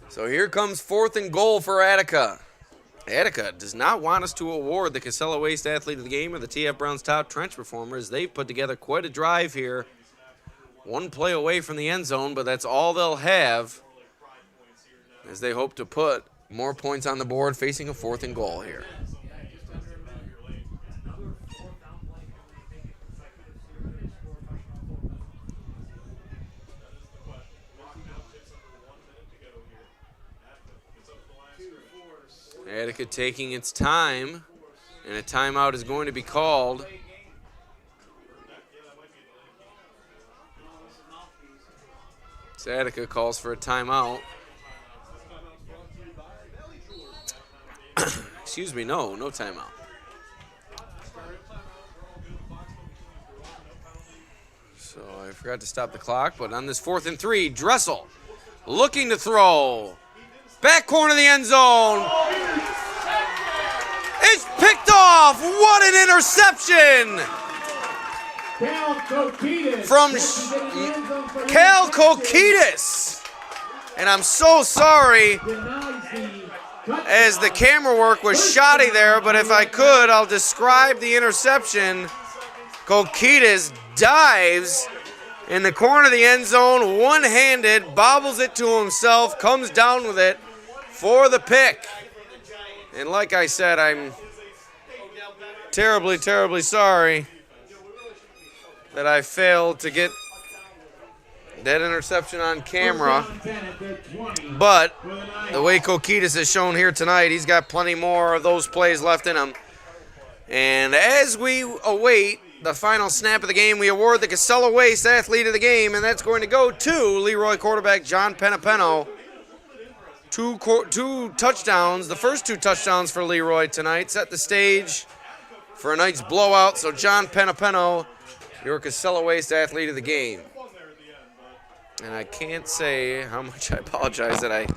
So here comes 4th and goal for Attica. Attica does not want us to award the Casella Waste Athlete of the Game or the TF Browns Top Trench Performer, as they've put together quite a drive here. 1 play away from the end zone, but that's all they'll have, as they hope to put more points on the board facing a 4th and goal here. Attica taking its time, and a timeout is going to be called. So Attica calls for a timeout. Excuse me, no timeout. So I forgot to stop the clock, but on this 4th and 3, Dressel looking to throw. Back corner of the end zone. It's picked off. What an interception from Cal Kokitis. And I'm so sorry, as the camera work was shoddy there, but if I could, I'll describe the interception. Kokitis dives in the corner of the end zone, one-handed, bobbles it to himself, comes down with it for the pick. And like I said, I'm terribly, terribly sorry that I failed to get that interception on camera. But the way Kokitis has shown here tonight, he's got plenty more of those plays left in him. And as we await the final snap of the game, we award the Casella Waste Athlete of the Game, and that's going to go to Leroy quarterback John Penapeno. Two touchdowns, the first 2 touchdowns for Leroy tonight, set the stage for a night's blowout. So John Penapeno, your Casella Waste Athlete of the Game. And I can't say how much I apologize that I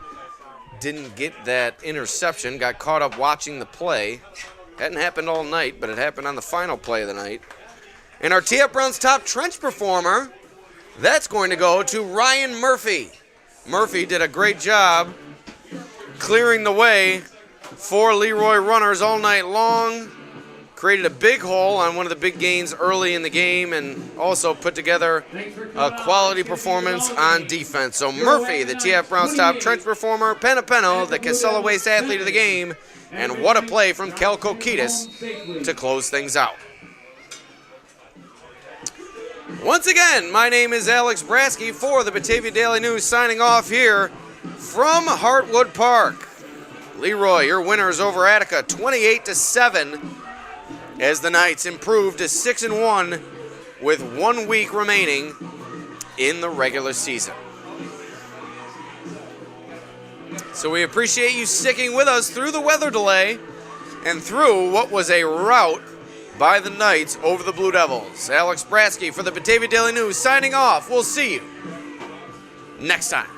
didn't get that interception. Got caught up watching the play. Hadn't happened all night, but it happened on the final play of the night. And our TF Browns Top Trench Performer, that's going to go to Ryan Murphy. Murphy did a great job clearing the way for Leroy runners all night long. Created a big hole on one of the big gains early in the game, and also put together a quality performance on defense. So Murphy, the TF Browns Top Trench Performer, Penapeno, the Casella Waste Athlete of the Game, and what a play from Kel Kokitis to close things out. Once again, my name is Alex Brasky for the Batavia Daily News, signing off here from Hartwood Park. Leroy, your winners over Attica, 28-7, as the Knights improved to 6-1 with 1 week remaining in the regular season. So we appreciate you sticking with us through the weather delay and through what was a rout by the Knights over the Blue Devils. Alex Brasky for the Batavia Daily News, signing off. We'll see you next time.